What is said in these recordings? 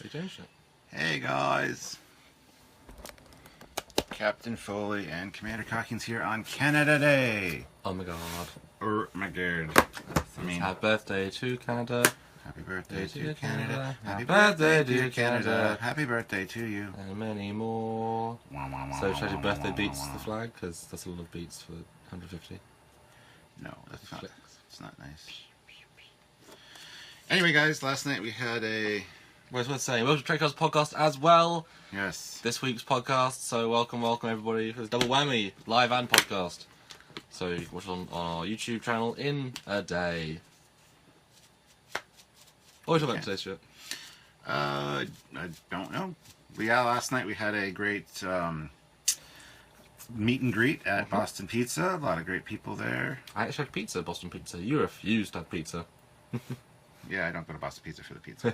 They changed it. Hey guys, Captain Foley and Commander Cockings here on Canada Day. Oh my god. Oh my god. Happy birthday to Canada. Happy birthday to Canada. Happy birthday to Canada. Happy birthday to you. And many more. So should I do birthday beats the flag? Because that's a lot of beats for 150. No, that's not. It's not nice. Anyway, guys, last night we had a... Well, it's worth saying, welcome to Trekyards podcast as well. Yes. This week's podcast, so welcome everybody for this double whammy, live and podcast. So you can watch it on our YouTube channel in a day. What are we talking about today, Stuart? I don't know. Yeah, last night we had a great meet and greet at Boston Pizza. A lot of great people there. I actually had pizza, Boston Pizza. You refused to have pizza. Yeah, I don't go to Boston Pizza for the pizza.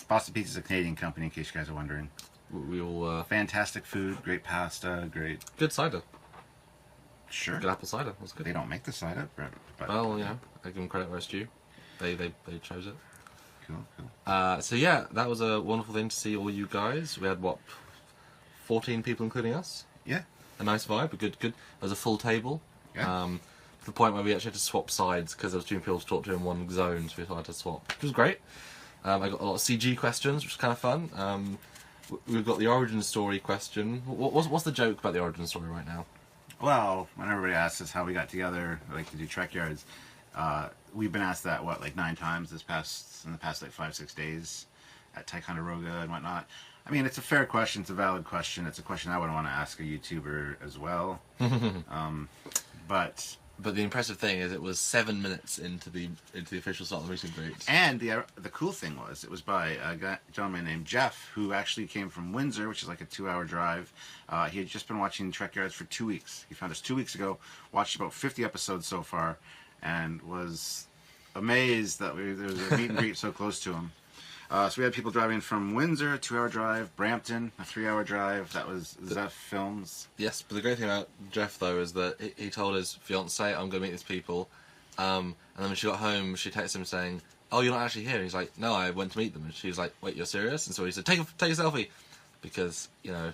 Boston Pizza is a Canadian company, in case you guys are wondering. We all... Fantastic food, great pasta, great... Good cider. Sure. Good apple cider. That's good. They don't make the cider, but... Well, you know, I give them credit where it's due. They chose it. Cool. So yeah, that was a wonderful thing to see all you guys. We had, 14 people including us? Yeah. A nice vibe, a good... There was a full table. Yeah. To the point where we actually had to swap sides because there was too many people to talk to in one zone, so we had to swap, which was great. I got a lot of CG questions, which was kind of fun. We've got the origin story question. What's the joke about the origin story right now? Well, when everybody asks us how we got together, like to do Trekyards, we've been asked that, 9 times in the past 5-6 days at Ticonderoga and whatnot. I mean, it's a fair question. It's a valid question. It's a question I would want to ask a YouTuber as well. But the impressive thing is it was 7 minutes into the official start of the meet and greet. And the cool thing was, it was by a gentleman named Jeff, who actually came from Windsor, which is like a 2-hour drive. He had just been watching Trekyards for 2 weeks. He found us 2 weeks ago, watched about 50 episodes so far, and was amazed that there was a meet and greet so close to him. So we had people driving from Windsor, a 2-hour drive, Brampton, a 3-hour drive. That was Zeph Films. Yes, but the great thing about Jeff, though, is that he told his fiancée, I'm going to meet these people. And then when she got home, she texted him saying, oh, you're not actually here? And he's like, no, I went to meet them. And she was like, wait, you're serious? And so he said, take a selfie. Because, you know,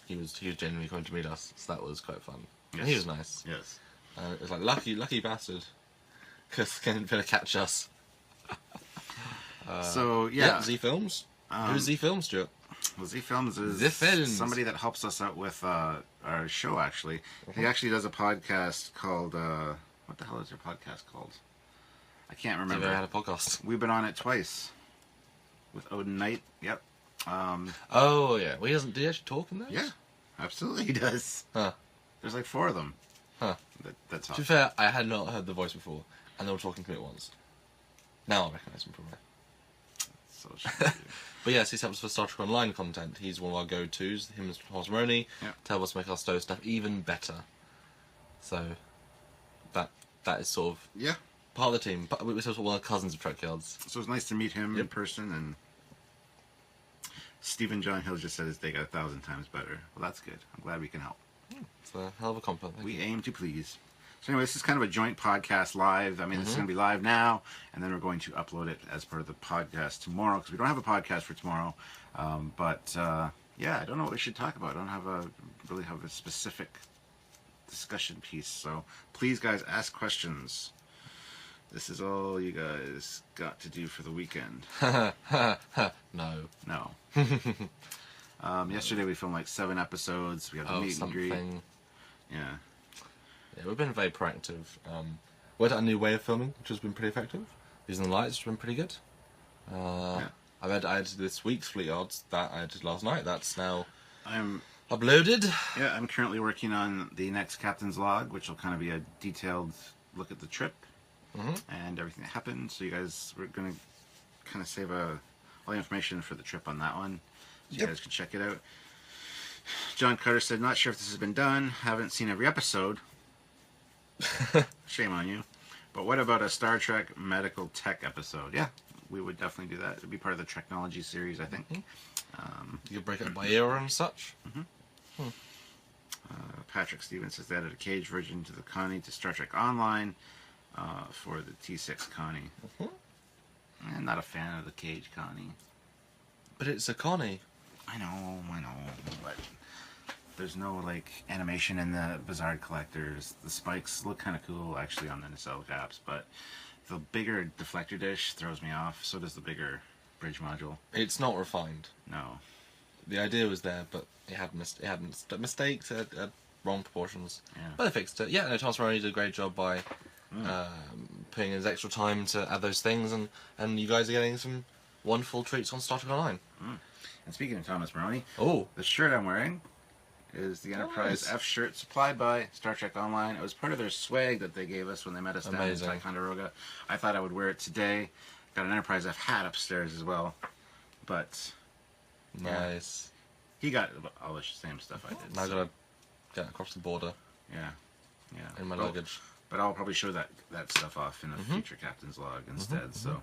he was genuinely going to meet us. So that was quite fun. Yes. And he was nice. Yes. It was like, lucky bastard. Because he can't catch us. So, yeah. Z Films. Who's Z Films, Stuart? Well, Z Films is somebody that helps us out with our show, actually. He actually does a podcast called... what the hell is your podcast called? I can't remember. Have you ever had a podcast? We've been on it twice. With Odin Knight. Yep. Oh, yeah. Well, did he actually talk in those? Yeah. Absolutely he does. Huh. There's like 4 of them. Huh. That's To be fair, I had not heard the voice before, and they were talking to me at once. Now I recognise him probably. So But yes, he's helped us for Star Trek Online content. He's one of our go-tos, him and Thomas Maroney, to help us make our stow stuff even better. So, that is sort of part of the team. But we're sort of one of the cousins of Trekyards. So it's nice to meet him in person. And Stephen John Hill just said his day got 1,000 times better. Well, that's good. I'm glad we can help. It's a hell of a compliment. We aim to please. So anyway, this is kind of a joint podcast live. I mean, this is going to be live now, and then we're going to upload it as part of the podcast tomorrow, because we don't have a podcast for tomorrow. Yeah, I don't know what we should talk about. I don't really have a specific discussion piece. So please, guys, ask questions. This is all you guys got to do for the weekend. No. Yesterday we filmed like 7 episodes. We had the meet and greet. Yeah, we've been very proactive. We had a new way of filming, which has been pretty effective. Using the lights, which has been pretty good. I had this week's Fleet Odds that I did last night. That's now uploaded. Yeah, I'm currently working on the next Captain's Log, which will kind of be a detailed look at the trip and everything that happened. So you guys, we're going to kind of save all the information for the trip on that one. So you guys can check it out. John Carter said, not sure if this has been done. Haven't seen every episode. Shame on you. But what about a Star Trek medical tech episode? Yeah, we would definitely do that. It would be part of the technology series, I think. You could break it by era and such. Patrick Stevens says they added a cage version to the Connie to Star Trek Online for the T6 Connie. And not a fan of the Cage Connie. But it's a Connie. I know, but there's no like animation in the Bizarre Collectors. The spikes look kind of cool actually on the nacelle caps, but the bigger deflector dish throws me off. So does the bigger bridge module. It's not refined. No. The idea was there, but it had mistakes, it had wrong proportions. Yeah. But they fixed it. Yeah, no, Thomas Maroney did a great job by putting his extra time to add those things, and you guys are getting some wonderful treats on Star Trek Online. And speaking of Thomas Maroney, Oh, the shirt I'm wearing is the Enterprise Nice. F shirt supplied by Star Trek Online. It was part of their swag that they gave us when they met us down in Amazing. Ticonderoga. I thought I would wear it today. Got an Enterprise F hat upstairs as well. But nice. he got all the same stuff I did. Now I so, gotta get across the border yeah. in my Well, luggage. But I'll probably show that stuff off in a future Captain's Log instead. So,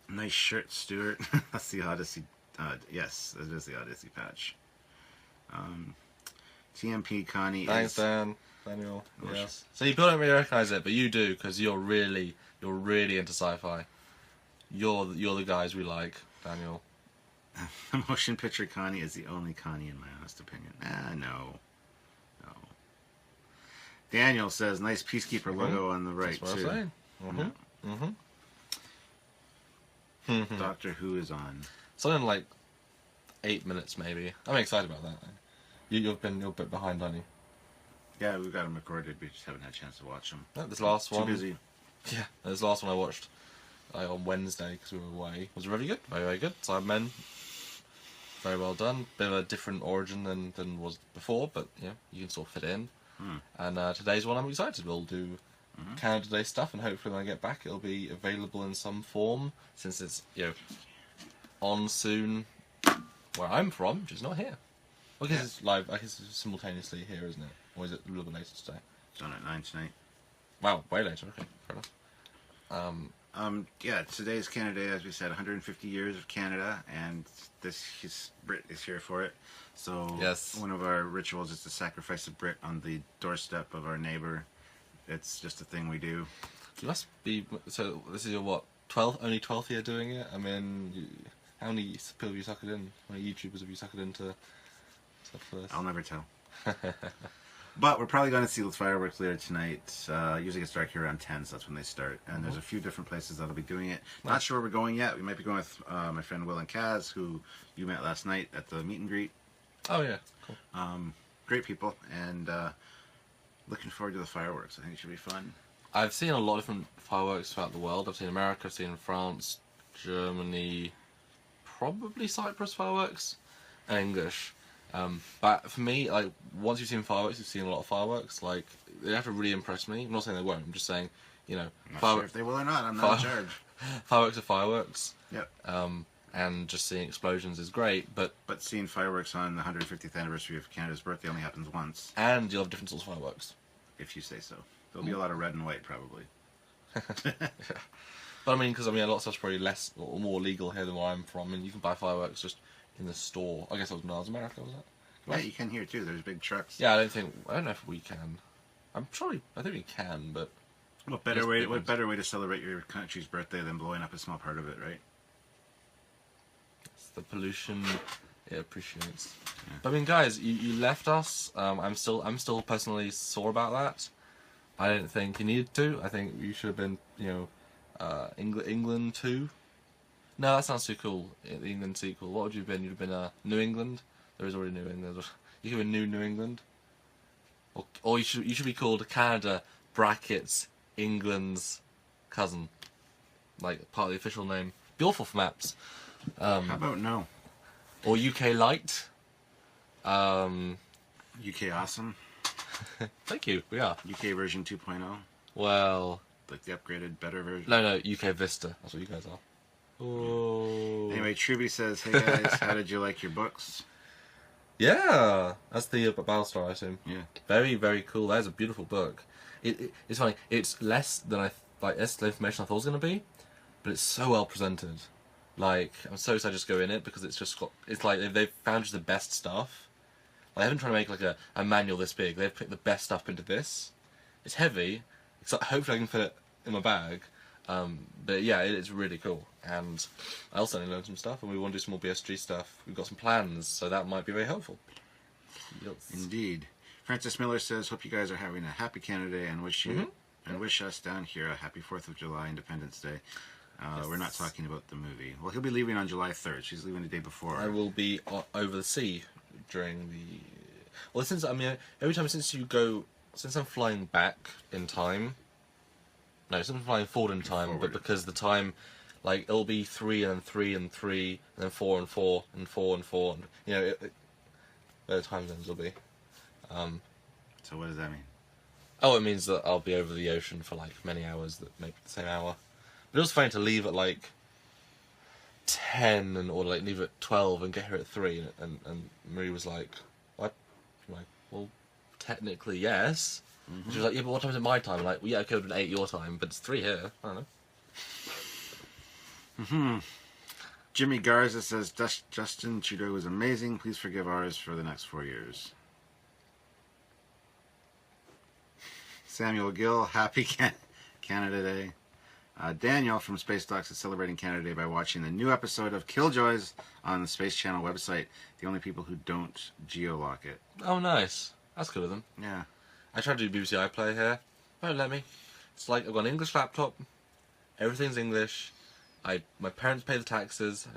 nice shirt, Stuart. That's the Odyssey. Yes, that is the Odyssey patch. TMP Connie. Thanks, is, Daniel. Oh, Yes. So you don't really recognize it, but you do because you're really into sci-fi. You're the guys we like, Daniel. The motion picture Connie is the only Connie in my honest opinion. No. Daniel says, nice Peacekeeper logo on the right, That's what too. I'm saying. Doctor Who is on. Something like 8 minutes, maybe. I'm excited about that. You're a bit behind, aren't you? Yeah, we've got them recorded. We just haven't had a chance to watch them. No, this last Too one. busy. Yeah, this last one I watched on Wednesday because we were away. Was really good. Very, very good. Cybermen. Very well done. Bit of a different origin than was before, but yeah, you can sort of fit it in. And today's one I'm excited. We'll do Canada Day stuff, and hopefully when I get back, it'll be available in some form since it's on soon where I'm from, which is not here. Well, I guess it's live. I guess it's simultaneously here, isn't it? Or is it a little bit later today? It's on at 9 tonight. Wow, way later. Okay, fair enough. Yeah, today's Canada Day, as we said, 150 years of Canada, and Brit is here for it. So Yes. one of our rituals is to sacrifice a Brit on the doorstep of our neighbor. It's just a thing we do. You must be. So this is your what? 12th? Only 12th year doing it. I mean, how many people have you suckered in? How many YouTubers have you suckered into stuff for this? I'll never tell. But we're probably going to see the fireworks later tonight. Usually gets dark here around 10, so that's when they start. And there's a few different places that'll be doing it. Not sure where we're going yet. We might be going with my friend Will and Kaz, who you met last night at the meet and greet. Oh yeah, cool. Great people, and looking forward to the fireworks. I think it should be fun. I've seen a lot of different fireworks throughout the world. I've seen America, I've seen France, Germany, probably Cyprus fireworks, and English. But for me, like, once you've seen fireworks, you've seen a lot of fireworks. Like, they have to really impress me. I'm not saying they won't. I'm just saying, I'm not sure if they will or not. I'm not in charge. Fireworks are fireworks. Yep. And just seeing explosions is great, but seeing fireworks on the 150th anniversry of Canada's birthday only happens once. and you'll have different sorts of fireworks. If you say so. There'll be a lot of red and white, probably. But I mean, because a lot of stuff's probably less or more legal here than where I'm from, and you can buy fireworks just in the store. I guess that was Mars America, was that? Yeah, you can here too. There's big trucks. Yeah, I don't know if we can. I think we can, but What better way to celebrate your country's birthday than blowing up a small part of it, right? it's the pollution it appreciates. Yeah. But I mean, guys, you left us. I'm still personally sore about that. I don't think you needed to. I think you should have been, England too. No, that sounds too cool. The England sequel. What would you have been? You'd have been New England. There is already New England. You could have been New England. Or you should be called Canada brackets England's cousin, like part of the official name. Be awful for maps. How about no? Or UK Light. UK Awesome. Thank you. We are. UK version 2.0. Well, Like the upgraded, better version. no, UK Vista. That's what you guys are. Oh. Anyway, Truby says, hey guys, how did you like your books? Yeah, that's the Battlestar, I assume. Yeah. Very, very cool. That is a beautiful book. It's funny. It's less than less the information I thought it was going to be, but it's so well presented. Like, I'm so excited to just go in it because it's like they've found just the best stuff. Like, they haven't tried to make like a manual this big. They've put the best stuff into this. It's heavy. Hopefully I can fit it in my bag. But yeah, it's really cool. And I also learned some stuff, and we want to do some more BSG stuff. We've got some plans, so that might be very helpful. Yes. Indeed. Francis Miller says, "Hope you guys are having a happy Canada Day and wish you and wish us down here a happy 4th of July Independence Day." Yes. We're not talking about the movie. Well, he'll be leaving on July 3rd. She's leaving the day before. I will be over the sea during the. Well, since every time since I'm flying back in time. No, since I'm flying forward in time, Forward. but because the time, like it'll be 3 and 3 and 3 and then 4 and 4 and 4 and 4. And, where the time zones will be. So what does that mean? Oh, it means that I'll be over the ocean for like many hours that make the same hour. But it was fine to leave at like 10 or like leave at 12 and get here at 3. And Marie was like, "What?" I'm like, "Well, technically yes." Mm-hmm. She was like, "Yeah, but what time is it my time?" I'm like, "Well, yeah, I could have been 8 your time, but it's 3 here." I don't know. Jimmy Garza says, Justin Trudeau is amazing. Please forgive ours for the next 4 years. Samuel Gill, happy Canada Day. Daniel from Space Docs is celebrating Canada Day by watching the new episode of Killjoys on the Space Channel website. The only people who don't geolock it. Oh, nice. That's good of them. Yeah. I tried to do BBC iPlayer here. Won't let me. It's like I've got an English laptop. Everything's English. My parents pay the taxes.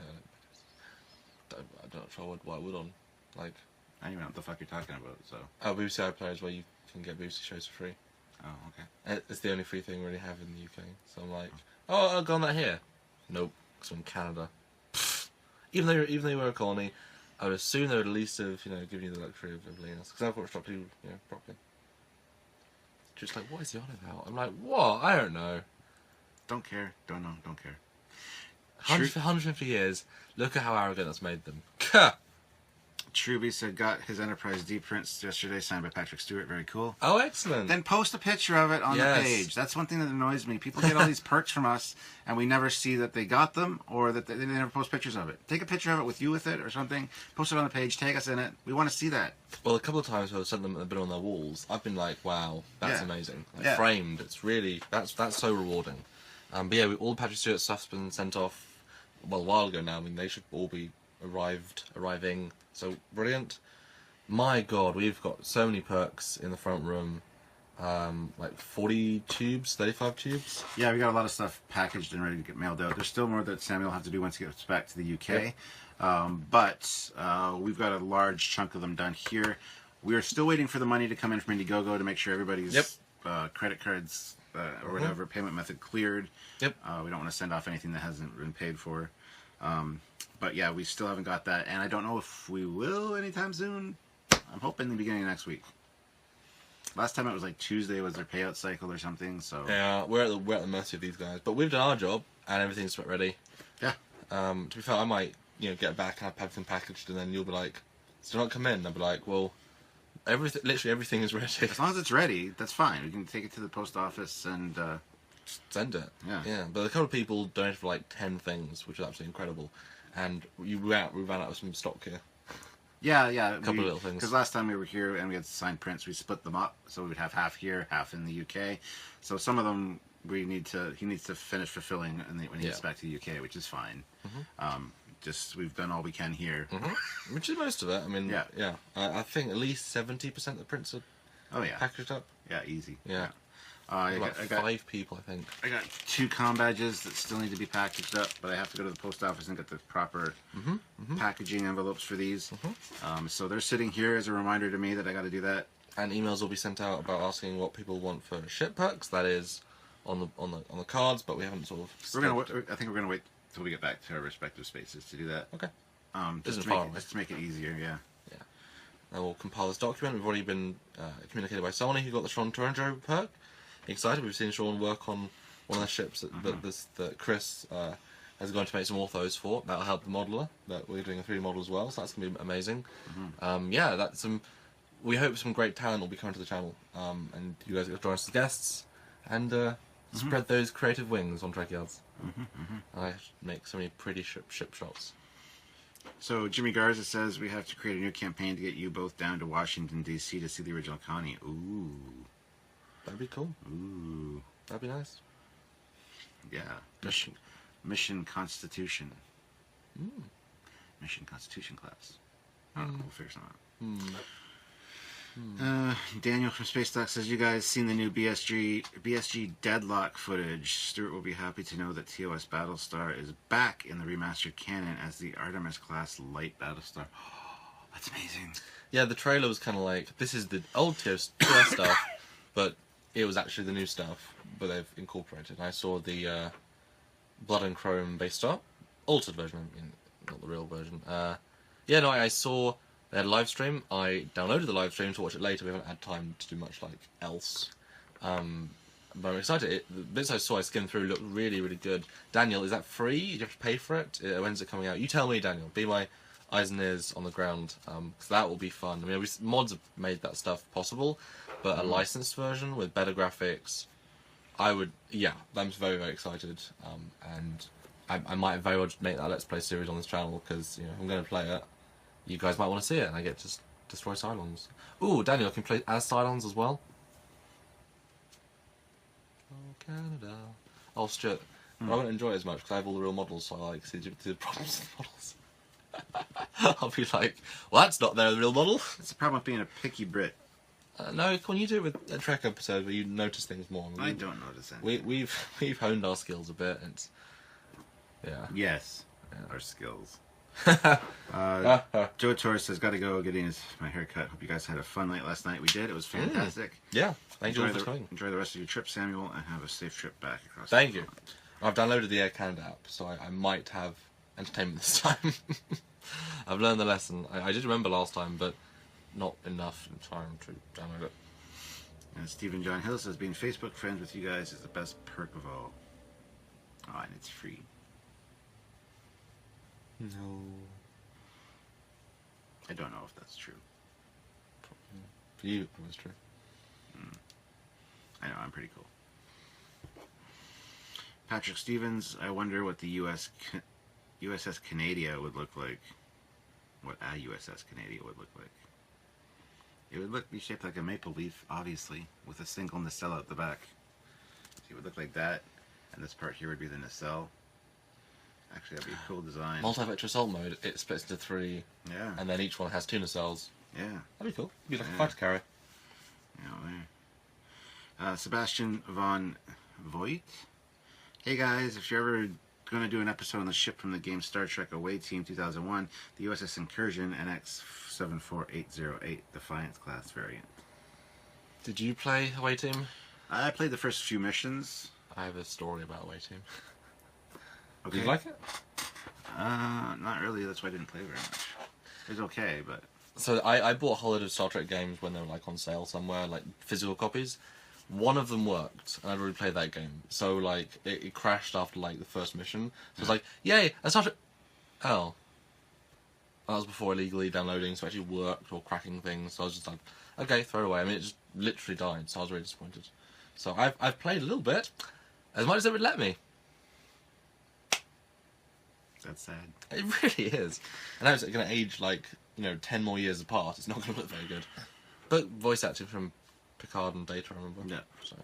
I'm not sure what I would on. Like, I don't even know what the fuck you're talking about, so. Oh, BBC iPlayer is where you can get BBC shows for free. Oh, okay. It's the only free thing we really have in the UK. So I'm like, oh, I'll go on that here. Nope, because I'm in Canada. Even though you were a colony, I would assume they would at least have, given you the luxury of Linux. Because I've watched people, properly. Just like, what is he on about? I'm like, what? I don't know. Don't care. Don't know. Don't care. 150 years. Look at how arrogant that's made them. Truby said got his Enterprise D prints yesterday, signed by Patrick Stewart. Very cool. Oh, excellent. Then post a picture of it on Yes. the page. That's one thing that annoys me. People get all these perks from us, and we never see that they got them, or that they never post pictures of it. Take a picture of it with you with it, or something. Post it on the page. Tag us in it. We want to see that. Well, a couple of times I've sent them a bit on their walls. I've been like, wow, that's Yeah. amazing. Like, Yeah. framed. It's really, that's so rewarding. But yeah, all the Patrick Stewart stuff's been sent off, well, a while ago now. I mean, they should all be arriving. So brilliant. My God, we've got so many perks in the front room. Like 40 tubes, 35 tubes. Yeah, we got a lot of stuff packaged and ready to get mailed out. There's still more that Samuel will have to do once he gets back to the UK. But we've got a large chunk of them done here. We are still waiting for the money to come in from Indiegogo to make sure everybody's credit cards or whatever payment method cleared. Yep. We don't want to send off anything that hasn't been paid for. But yeah, we still haven't got that. And I don't know if we will anytime soon. I'm hoping the beginning of next week. Last time it was like Tuesday was their payout cycle or something. So Yeah, we're at the mercy of these guys. But we've done our job and everything's ready. yeah, To be fair, I might get back and have everything packaged, and then you'll be like, "So not come in." I'll be like, "Well, literally everything is ready. as long as it's ready, that's fine. We can take it to the post office and Send it." Yeah. But a couple of people donated for like 10 things, which is absolutely incredible. And we ran out of some stock here. yeah, A couple of little things. Because last time we were here and we had signed prints, we split them up, so we would have half here, half in the UK. So some of them he needs to finish fulfilling when he gets back to the UK, which is fine. Just we've done all we can here. Which is most of it. I mean, Yeah. I think at least 70% of the prints are Oh yeah, packaged up. yeah, easy. Yeah. I Like got 5 people, I think. I got 2 comm badges that still need to be packaged up, but I have to go to the post office and get the proper packaging envelopes for these. So they're sitting here as a reminder to me that I got to do that. And emails will be sent out about asking what people want for ship perks. That is on the cards, but we haven't sort of. I think we're gonna wait till we get back to our respective spaces to do that. Okay. Just Isn't to far make away. just to make it easier. Yeah. And we'll compile this document. We've already been communicated by someone who got the Sean Torrenjo perk. Excited. We've seen Sean work on one of the ships that Chris is going to make some orthos for. That'll help the modeler. That we're doing a 3D model as well, so that's going to be amazing. That's some. We hope some great talent will be coming to the channel, and you guys get to join us as guests and spread those creative wings on Trekyards. I make so many pretty ship shots. So Jimmy Garza says we have to create a new campaign to get you both down to Washington D.C. to see the original Connie. Ooh. That'd be cool. Ooh. That'd be nice. Yeah. Mission Constitution. Mission Constitution class. I don't know. We'll figure something out. Daniel from Space Doc says, you guys seen the new BSG Deadlock footage? Stuart will be happy to know that TOS Battlestar is back in the remastered canon as the Artemis class light Battlestar. That's amazing. Yeah, the trailer was kind of like, this is the old TOS stuff, but it was actually the new stuff, but they've incorporated. And I saw the Blood and Chrome base star, altered version, I mean, not the real version. Yeah, no, I saw they had a live stream. I downloaded the live stream to watch it later. We haven't had time to do much like else. But I'm excited. The bits I saw, I skimmed through, looked really, really good. Daniel, is that free? Do you have to pay for it? When's it coming out? You tell me, Daniel. Be my eyes and ears on the ground, because that will be fun. I mean, mods have made that stuff possible, but a licensed version with better graphics, I'm very, very excited. And I might very well make that Let's Play series on this channel, because, you know, I'm going to play it. You guys might want to see it, and I get to destroy Cylons. Ooh, Daniel, I can play as Cylons as well. Oh, Canada. Oh, Stuart. I won't enjoy it as much, because I have all the real models, so I like see the problems with models. I'll be like, well, that's not the real model. That's the problem with being a picky Brit. No, can you do it with a Trek episode where you notice things more? I don't notice anything. We've honed our skills a bit. It's Yes, yeah. Our skills. Joe Torres says, "Got to go getting my hair cut. Hope you guys had a fun night last night. We did. It was fantastic. Yeah, thank you for coming. Enjoy the rest of your trip, Samuel, and have a safe trip back across. Thank you. I've downloaded the Air Canada app, so I might have entertainment this time. I've learned the lesson. I did remember last time, but not enough in time to download it. And Stephen John Hill says, being Facebook friends with you guys is the best perk of all. Oh, and it's free. No. I don't know if that's true. For you, it was true. I know, I'm pretty cool. Patrick Stevens, I wonder what the USS Canada would look like. What a USS Canada would look like. It would be shaped like a maple leaf, obviously, with a single nacelle at the back. It would look like that, and this part here would be the nacelle. Actually, that'd be a cool design. Multi-vector assault mode, it splits into 3, Yeah. and then each one has 2 nacelles. Yeah. That'd be cool. It'd be like a fighter carrier. Yeah, Sebastian von Voigt. Hey guys, if you're ever going to do an episode on the ship from the game Star Trek Away Team 2001, the USS Incursion NX-74808 Defiance class variant. Did you play Away Team? I played the first few missions. I have a story about Away Team. Okay. Did you like it? Not really. That's why I didn't play very much. It was okay, but... So I bought a whole load of Star Trek games when they were like on sale somewhere, like physical copies. One of them worked, and I'd already played that game. So like it crashed after like the first mission. So I was like, yay, a Star Trek... Oh. That was before illegally downloading, so it actually worked or cracking things. So I was just like, okay, throw it away. I mean, it just literally died, so I was really disappointed. So I've played a little bit, as much as it would let me. That's sad. It really is. And now it's going to age like, 10 more years apart. It's not going to look very good. But voice acting from Picard and Data, I remember. Yeah. So.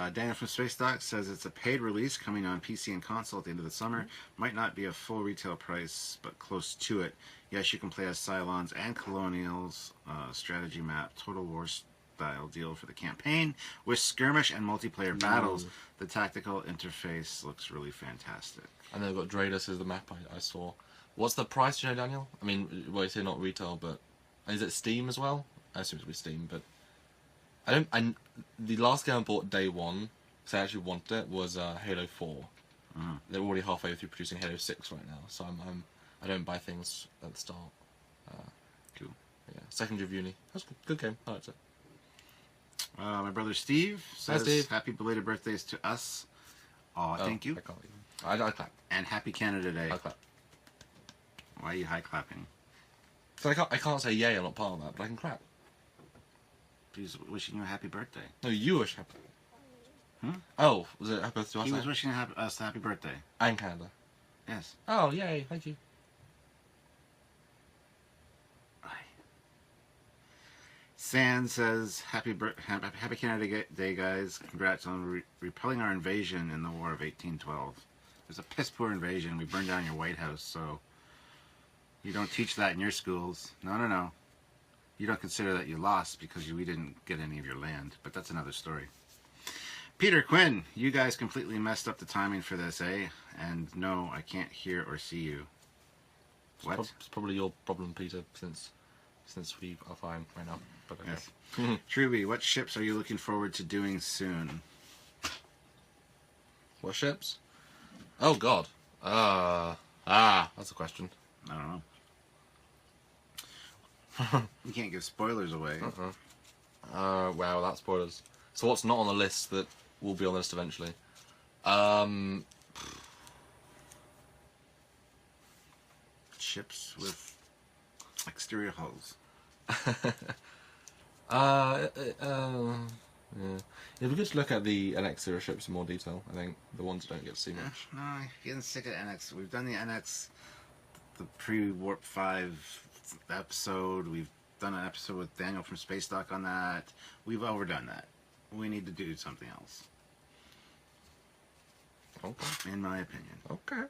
Daniel from Space Doc says it's a paid release coming on PC and console at the end of the summer. Might not be a full retail price, but close to it. Yes, you can play as Cylons and Colonials, strategy map, Total War style deal for the campaign, with skirmish and multiplayer battles. The tactical interface looks really fantastic. And they've got Drados as the map I saw. What's the price, do you know, Daniel? I mean, well, you say not retail, but is it Steam as well? I assume it would be Steam, but the last game I bought day one, because I actually wanted it, was Halo 4. They're already halfway through producing Halo 6 right now, so I don't buy things at the start. Cool. Yeah, second year of uni. That's a good game. I liked it. My brother Steve says, Steve. happy belated birthdays to us. Oh, thank you. I can't even. I clap. And happy Canada Day. I clap. Why are you high clapping? So I can't say yay, I'm not part of that, but I can clap. He's wishing you a happy birthday. No, you wish happy. Oh, was it happy birthday to us? He was wishing us a happy birthday. And Canada. Yes. Oh, yay, thank you. Sand says, Happy Canada Day, guys. Congrats on repelling our invasion in the War of 1812. It was a piss-poor invasion. We burned down your White House, so you don't teach that in your schools. No. You don't consider that you lost because we didn't get any of your land, but that's another story. Peter Quinn, you guys completely messed up the timing for this, eh? And no, I can't hear or see you. What? It's probably your problem, Peter, since we are fine right now. But okay. Yes. Truby, what ships are you looking forward to doing soon? What ships? Oh God. That's a question. I don't know. You can't give spoilers away. Wow, that's spoilers. So what's not on the list that will be on the list eventually? Ships with exterior hulls. Yeah. It'd be good to look at the NX series ships in more detail. I think the ones that don't get to see much. No, I'm getting sick of NX. We've done the NX, the pre-Warp 5 episode. We've done an episode with Daniel from Space Dock on that. We've overdone that. We need to do something else. Okay. In my opinion. Okay.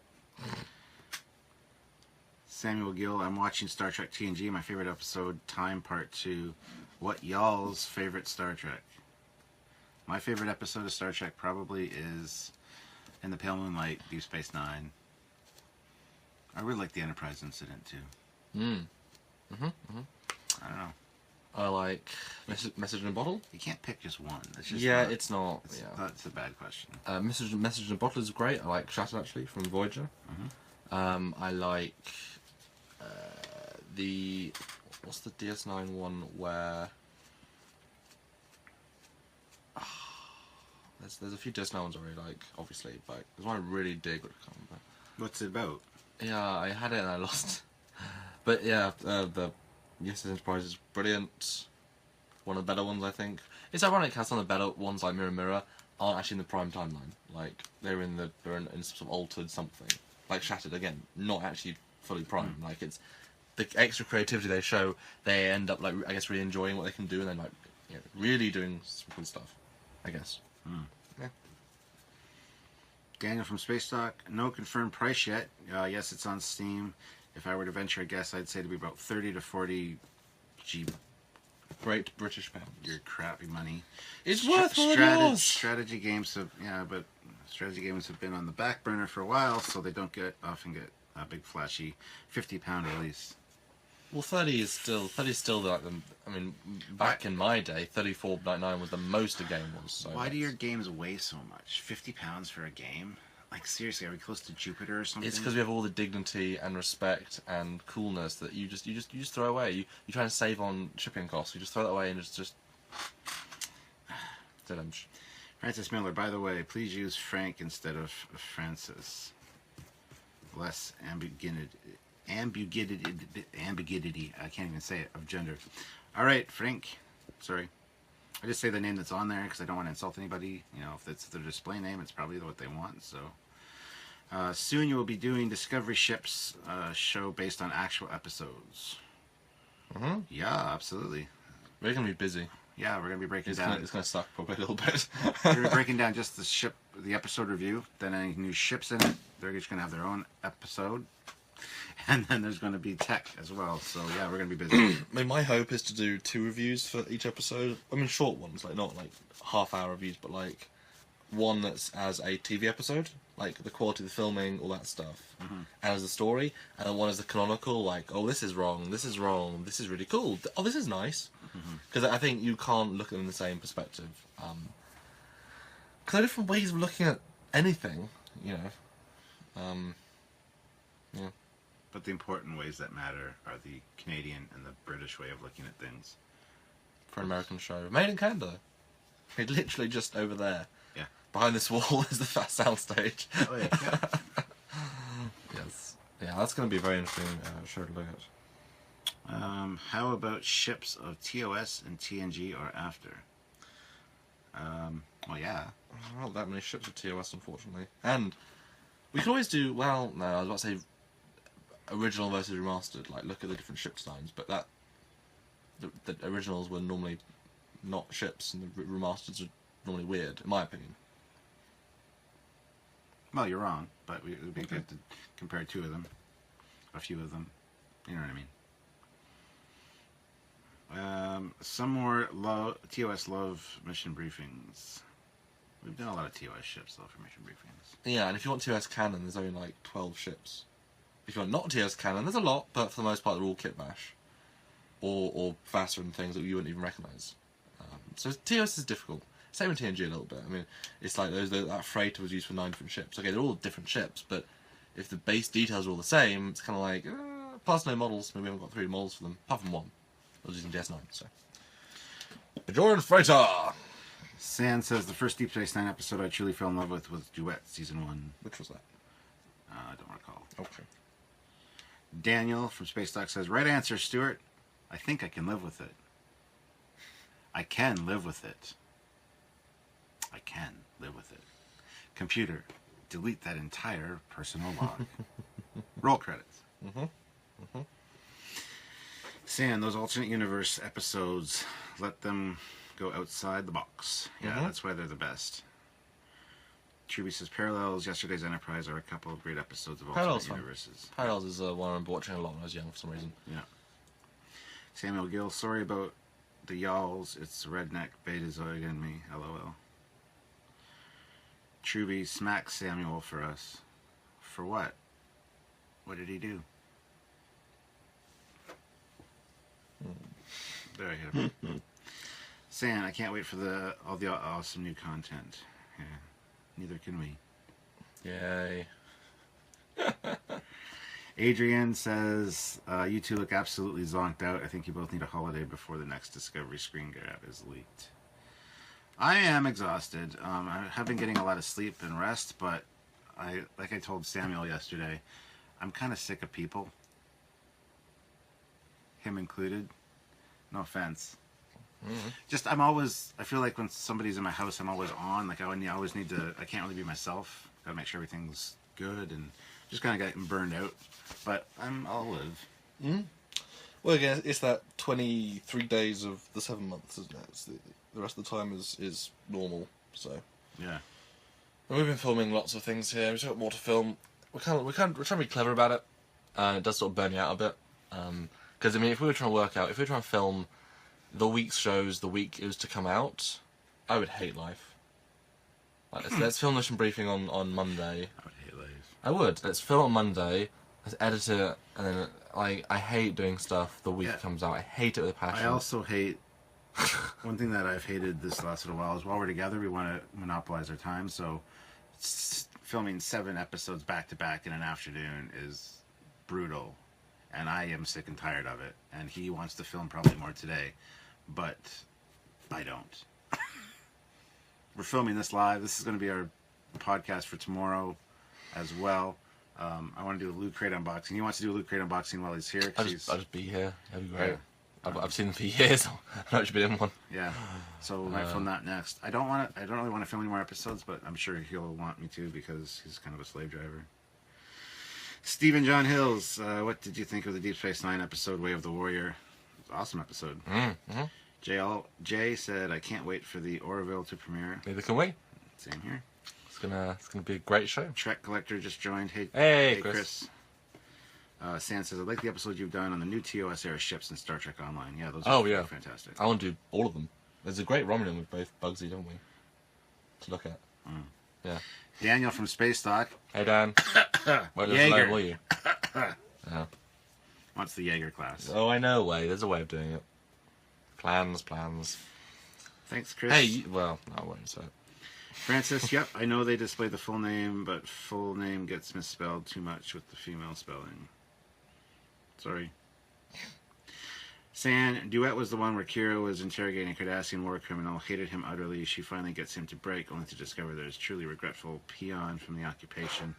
Samuel Gill, I'm watching Star Trek TNG. My favorite episode, Time Part 2. What y'all's favorite Star Trek? My favorite episode of Star Trek probably is In the Pale Moonlight, Deep Space Nine. I really like the Enterprise incident too. I don't know. I like Message in a Bottle. You can't pick just one. It's just It's not. That's a bad question. Message in a Bottle is great. I like Shattered actually from Voyager. I like what's the DS9 one where there's a few DS9 ones I really like, obviously, but there's one I really dig. But I can't remember. What's it about? Yeah, I had it and I lost. But yeah, the Yes Enterprise is brilliant. One of the better ones, I think. It's ironic how some of the better ones, like Mirror Mirror, aren't actually in the prime timeline. Like they're in some sort of altered something. Like Shattered again, not actually fully prime. Like it's the extra creativity they show. They end up like I guess really enjoying what they can do, and then like really doing some cool stuff. I guess. Yeah. Daniel from Space Dock. No confirmed price yet. Yes, it's on Steam. If I were to venture a guess, I'd say to be about 30 to 40 Great British pounds. Your crappy money. It's worth what it is. Strategy games have strategy games have been on the back burner for a while, so they don't often get a big flashy £50 release. Well, 30 is still like the. I mean, back in my day, 34.99 was the most a game was. So why do your games weigh so much? £50 for a game? Like seriously, are we close to Jupiter or something? It's because we have all the dignity and respect and coolness that you just throw away. You try and save on shipping costs. You just throw that away and just. Francis Miller, by the way, please use Frank instead of Francis. Less ambiguity. I can't even say it, of gender. All right, Frank. Sorry. I just say the name that's on there because I don't want to insult anybody. You know, if it's their display name, it's probably what they want. So soon you will be doing Discovery Ships show based on actual episodes. Yeah, absolutely. We're gonna be busy. Yeah, we're gonna be breaking down. It's gonna suck probably a little bit. We're gonna be breaking down just the episode review. Then any new ships in it, they're just gonna have their own episode. And then there's going to be tech as well. So, yeah, we're going to be busy. I mean, my hope is to do 2 reviews for each episode. I mean, short ones, like not like half-hour reviews, but like one that's as a TV episode, like the quality of the filming, all that stuff, and as a story. And then one as the canonical, like, oh, this is wrong, this is wrong, this is really cool, oh, this is nice. Because I think you can't look at them in the same perspective. Because there are different ways of looking at anything, you know. Yeah. But the important ways that matter are the Canadian and the British way of looking at things. For an American show. Made in Canada. It's literally just over there. Yeah. Behind this wall is the fat soundstage. Oh, yeah. Yes. Yeah, that's going to be a very interesting show to look at. How about ships of TOS and TNG or after? Well, yeah. Not that many ships of TOS, unfortunately. And we could always do, well, no, I was about to say original versus remastered, like look at the different ship designs, but that the originals were normally not ships, and the remasters are normally weird, in my opinion. Well, you're wrong, but it would be good to compare two of them, a few of them. You know what I mean? Some more TOS Love mission briefings. We've done a lot of TOS ships, though, for mission briefings. Yeah, and if you want TOS canon, there's only like 12 ships. If you want not TOS canon, there's a lot, but for the most part, they're all kit bash. Or faster and things that you wouldn't even recognise. So TOS is difficult. Same with TNG a little bit. I mean, it's like that freighter was used for 9 different ships. Okay, they're all different ships, but if the base details are all the same, it's kind of like, plus no models. Maybe we haven't got 3 models for them, apart from one. I was using DS9, so. Bajoran Freighter! San says the first Deep Space Nine episode I truly fell in love with was Duet, Season 1. Which was that? I don't recall. Okay. Daniel from Space Doc says, right answer, Stuart. I think I can live with it. I can live with it. I can live with it. Computer, delete that entire personal log. Roll credits. San, those alternate universe episodes, let them go outside the box. Yeah, that's why they're the best. Truby says, Parallels, Yesterday's Enterprise are a couple of great episodes of alternate universes. Parallels is one I remember watching a lot when I was young for some reason. Yeah. Samuel Gill, sorry about the y'alls. It's redneck betazoid in me. LOL. Truby smacks Samuel for us. For what? What did he do? There I have it. San, I can't wait for all the awesome new content. Yeah. Neither can we. Yay. Adrian says, you two look absolutely zonked out. I think you both need a holiday before the next Discovery screen grab is leaked. I am exhausted. I have been getting a lot of sleep and rest, but like I told Samuel yesterday, I'm kind of sick of people. Him included. No offense. Just, I feel like when somebody's in my house, I'm always on. Like, I always need to, I can't really be myself. Gotta make sure everything's good, and just kind of getting burned out. But I'll live. Well, again, it's that 23 days of the 7 months, isn't it? It's the rest of the time is normal, so. Yeah. And we've been filming lots of things here. We've got more to film. We're trying to be clever about it. It does sort of burn you out a bit. Because, I mean, if we were trying to film the week's shows the week it was to come out, I would hate life. Like, let's film Mission Briefing on Monday. I would hate life. I would. Let's film on Monday, let's edit it, and then, I hate doing stuff the week it comes out. I hate it with a passion. I also hate, one thing that I've hated this last little while is while we're together, we want to monopolize our time, so filming 7 episodes back to back in an afternoon is brutal. And I am sick and tired of it. And he wants to film probably more today. But I don't. We're filming this live. This is going to be our podcast for tomorrow as well. I want to do a Loot Crate unboxing. He wants to do a Loot Crate unboxing while he's here. I'll just be here. That'd be great. Yeah. I've seen them for years. I've not actually been in one. Yeah. So we might film that next. I don't really want to film any more episodes, but I'm sure he'll want me to because he's kind of a slave driver. Stephen John Hills, what did you think of the Deep Space Nine episode, Way of the Warrior? Awesome episode. Jay said, I can't wait for the Orville to premiere. Neither can we. Same here. It's gonna be a great show. Trek Collector just joined. Hey Chris. San says, I like the episodes you've done on the new TOS era ships in Star Trek Online. Yeah, those are fantastic. I want to do all of them. There's a great Romulan with both Bugsy, don't we? To look at. Yeah. Daniel from Space Doc. Hey, Dan. Jaeger. Will you? Yeah. What's the Jaeger class? Oh, I know a way. There's a way of doing it. Plans. Thanks, Chris. Hey, well, I won't say it. Francis, yep, I know they display the full name, but full name gets misspelled too much with the female spelling. Sorry. San, Duet was the one where Kira was interrogating a Cardassian war criminal, hated him utterly. She finally gets him to break, only to discover there's truly regretful peon from the occupation.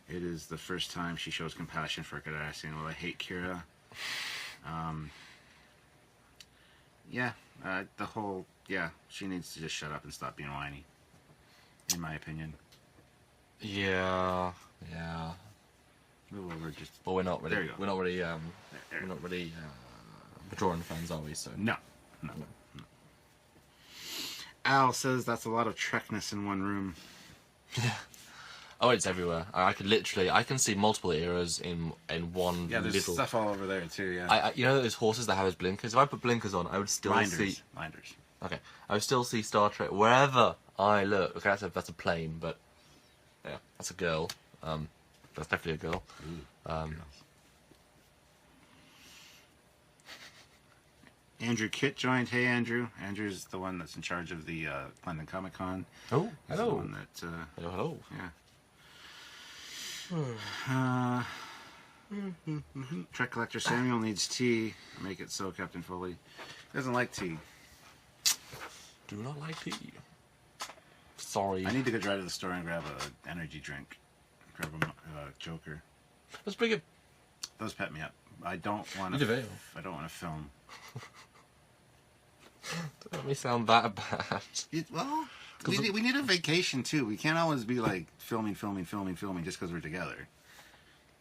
It is the first time she shows compassion for a Cardassian. Well, I hate Kira. She needs to just shut up and stop being whiny, in my opinion. Yeah. Move over, just. But we're not really. There you go. We're not really. We're not really Bajoran fans, are we? So No. Al says that's a lot of Trekness in one room. yeah. Oh, it's everywhere. I can see multiple eras in one. Yeah, there's little... stuff all over there too. Yeah. You know those horses that have his blinkers. If I put blinkers on, I would still see. Blinders. Okay, I would still see Star Trek wherever I look. Okay, that's a plane, but yeah, that's a girl. That's definitely a girl. Ooh, Andrew Kitt joined. Hey, Andrew. Andrew's the one that's in charge of the London Comic Con. Oh, He's hello. the one that, Hello. Yeah. Trek Collector Samuel needs tea. Make it so, Captain Foley. He doesn't like tea. Do not like tea. Sorry. I need to go drive to the store and grab an energy drink. Grab a Joker. Let's bring it. Those pet me up. I don't want You to. do. I don't want to film. Don't let me sound that bad. We need a vacation too. We can't always be like filming just because we're together.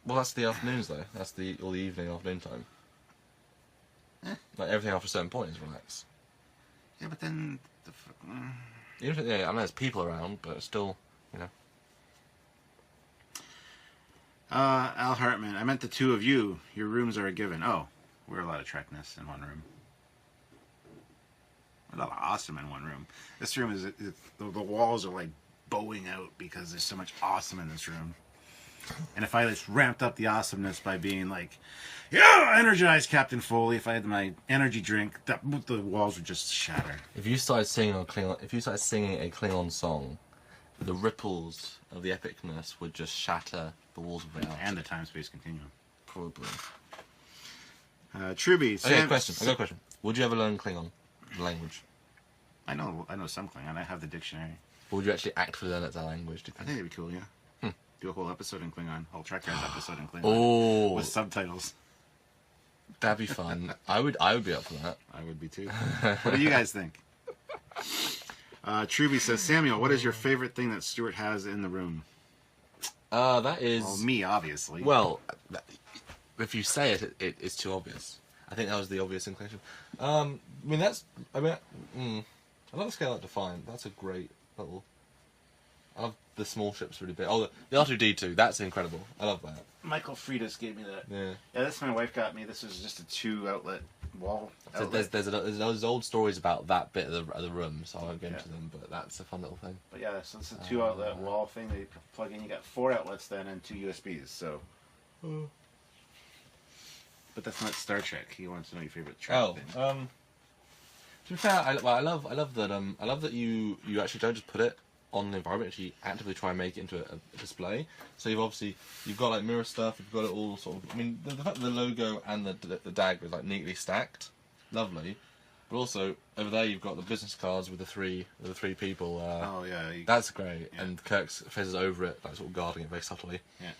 Well, that's the afternoons though. That's all the evening, afternoon time. Like everything after a certain point is relaxed. Yeah, but then Even if, I know there's people around, but still, you know. Al Hartman, I meant the two of you. Your rooms are a given. Oh, we're a lot of Trekness in one room. We're a lot of awesome in one room. This room is the walls are like bowing out because there's so much awesome in this room. And if I just ramped up the awesomeness by being like, yeah, energized Captain Foley, if I had my energy drink, the walls would just shatter. If you started singing a Klingon song, the ripples of the epicness would just shatter the walls of reality. And the time-space continuum. Probably. Truby, I got a question. Would you ever learn Klingon language? I know some Klingon. I have the dictionary. Or would you actually actively learn that language? Do you I think? think it'd be cool, yeah. Do a whole episode in Klingon. Whole Trekyards episode in Klingon. Oh, with subtitles. That'd be fun. I would be up for that. I would be too. What do you guys think? Truby says, Samuel, what is your favorite thing that Stuart has in the room? That is... Well, me, obviously. Well, if you say it, it's too obvious. I think that was the obvious inclination. I love the scale up to fine. That's a great little... I love the small ships really big. Oh, the R2-D2, that's incredible. I love that. Michael Freitas gave me that. Yeah. Yeah, this my wife got me. This was just a 2-outlet wall. So there's old stories about that bit of the room, so I won't get into them, but that's a fun little thing. But yeah, so it's a 2-outlet wall thing that you plug in. You got 4 outlets then and 2 USBs, so... But that's not Star Trek. He wants to know your favorite Trek thing. To be fair, I love that you actually don't just put it on the environment, you actively try and make it into a display. So you've got like mirror stuff, you've got it all sort of. I mean, the fact that the logo and the dagger is like neatly stacked, lovely. But also over there you've got the business cards with the three people. Oh yeah, that's great. Yeah. And Kirk's faces over it, like sort of guarding it very subtly. Yeah,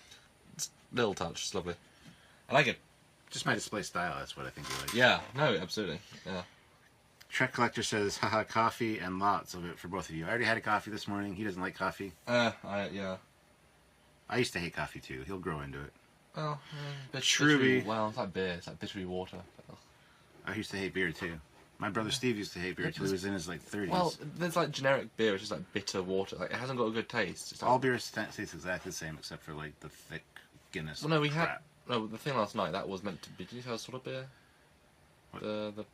it's a little touch, it's lovely. I like it. Just my display style. That's what I think you like. Yeah, no, absolutely. Yeah. Trek Collector says, haha, coffee and lots of it for both of you. I already had a coffee this morning. He doesn't like coffee. Yeah. I used to hate coffee too. He'll grow into it. Well, Truby. Well, it's like beer. It's like bittery water. I used to hate beer too. My brother Steve used to hate beer too. He was in his like 30s. Well, there's like generic beer, which is like bitter water. Like it hasn't got a good taste. It's like... All beers taste exactly the same except for like the thick Guinness. Well, no, the thing last night that was meant to be. Did you have a sort of beer? What? The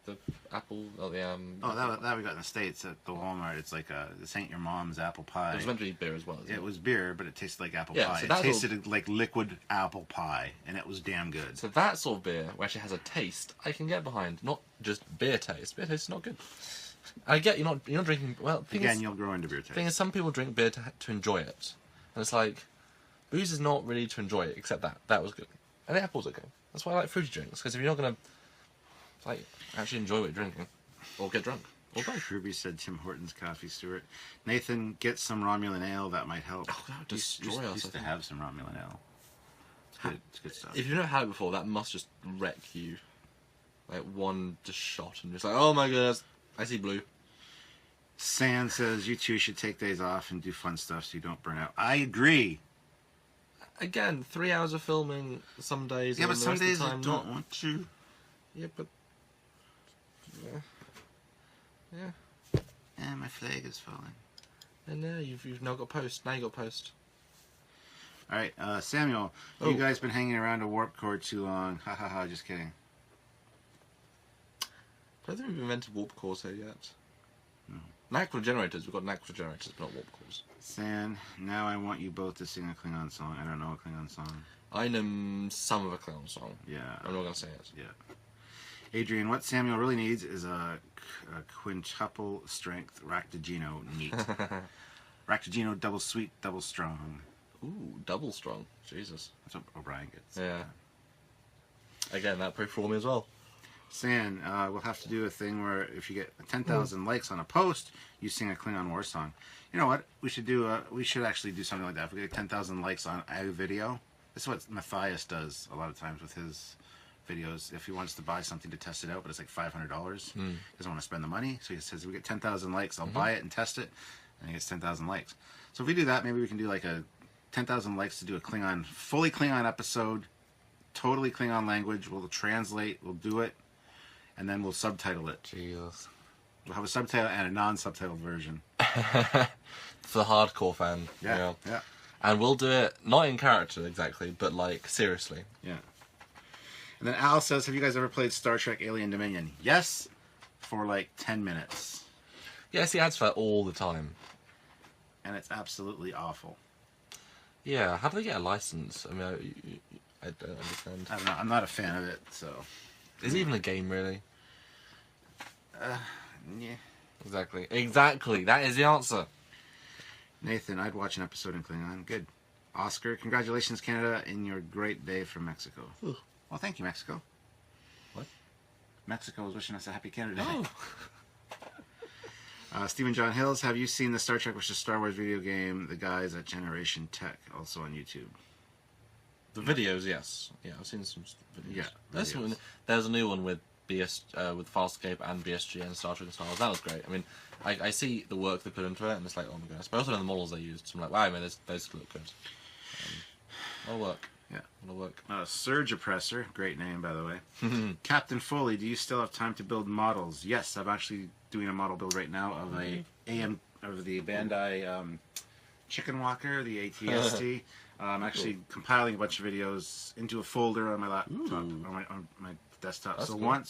apple that we got in the States at the Walmart. It's like this ain't your mom's apple pie. It was meant to be beer as well. It was beer, but it tasted like apple pie. So it tasted like liquid apple pie, and it was damn good. So that sort of beer, which actually has a taste, I can get behind. Not just beer taste. Beer taste is not good. I get you're not drinking. Well, you'll grow into beer taste. The thing is, some people drink beer to enjoy it, and it's like booze is not really to enjoy it. Except that was good, and the apple's okay. That's why I like fruity drinks, because if you're not gonna actually enjoy what you're drinking, or get drunk, or both. Ruby said Tim Hortons coffee, Stuart. Nathan, get some Romulan ale. That might help. Oh, that would destroy us. Used to have some Romulan ale. It's good. It's good stuff. If you've never had it before, that must just wreck you. Like one just shot, and just like, oh my goodness, I see blue. San says you two should take days off and do fun stuff so you don't burn out. I agree. Again, 3 hours of filming some days. Yeah, but some days I don't want to. Yeah, but Yeah. And my flag is falling. And now you've now got post. Now you got post. All right, Samuel. You guys been hanging around a warp core too long? Ha ha ha! Just kidding. I don't think we've invented warp cores here yet. No. Nacra generators. We've got Nacra generators, but not warp cores. San, now I want you both to sing a Klingon song. I don't know a Klingon song. I know some of a Klingon song. Yeah. I'm not gonna say it. Yeah. Adrian, what Samuel really needs is a quintuple strength Ractogeno neat. Ractogeno double sweet, double strong. Ooh, double strong. Jesus. That's what O'Brien gets. Yeah. Again, that proved for me as well. San, we'll have to do a thing where if you get 10,000 likes on a post, you sing a Klingon war song. You know what? We should do. We should actually do something like that. If we get 10,000 likes on a video, this is what Matthias does a lot of times with his videos. If he wants to buy something to test it out, but it's like $500, doesn't want to spend the money, so he says, "If we get 10,000 likes, I'll buy it and test it," and he gets 10,000 likes. So if we do that, maybe we can do like a 10,000 likes to do a Klingon, fully Klingon episode, totally Klingon language. We'll translate, we'll do it, and then we'll subtitle it. Jesus. We'll have a subtitle and a non-subtitled version. For the hardcore fan. Yeah. And we'll do it, not in character exactly, but like, seriously. Yeah. And then Al says, have you guys ever played Star Trek Alien Dominion? Yes, for like 10 minutes. Yeah, see ads for that all the time. And it's absolutely awful. Yeah, how do they get a license? I mean, I don't understand. I don't know. I'm not a fan of it, so. Is it even a game, really? Yeah. Exactly. That is the answer. Nathan, I'd watch an episode in Klingon. Good. Oscar, congratulations, Canada, in your great day from Mexico. Ooh. Well, thank you, Mexico. What? Mexico is wishing us a happy Canada Day. Oh. Stephen John Hills, have you seen the Star Trek vs. Star Wars video game, The Guys at Generation Tech, also on YouTube? The videos, yes. Yeah, I've seen some videos. Yeah, There's a new one with with Farscape and BSG and Star Trek and Star Wars. That was great. I mean, I see the work they put into it, and it's like, oh my goodness. But also in the models they used, so I'm like, wow, man, those look good. It'll work. Yeah. It'll work. Surge Oppressor, great name, by the way. Captain Foley, do you still have time to build models? Yes, I'm actually doing a model build right now of the Bandai Chicken Walker, the ATST. I'm actually compiling a bunch of videos into a folder on my laptop, on my desktop. That's so cool.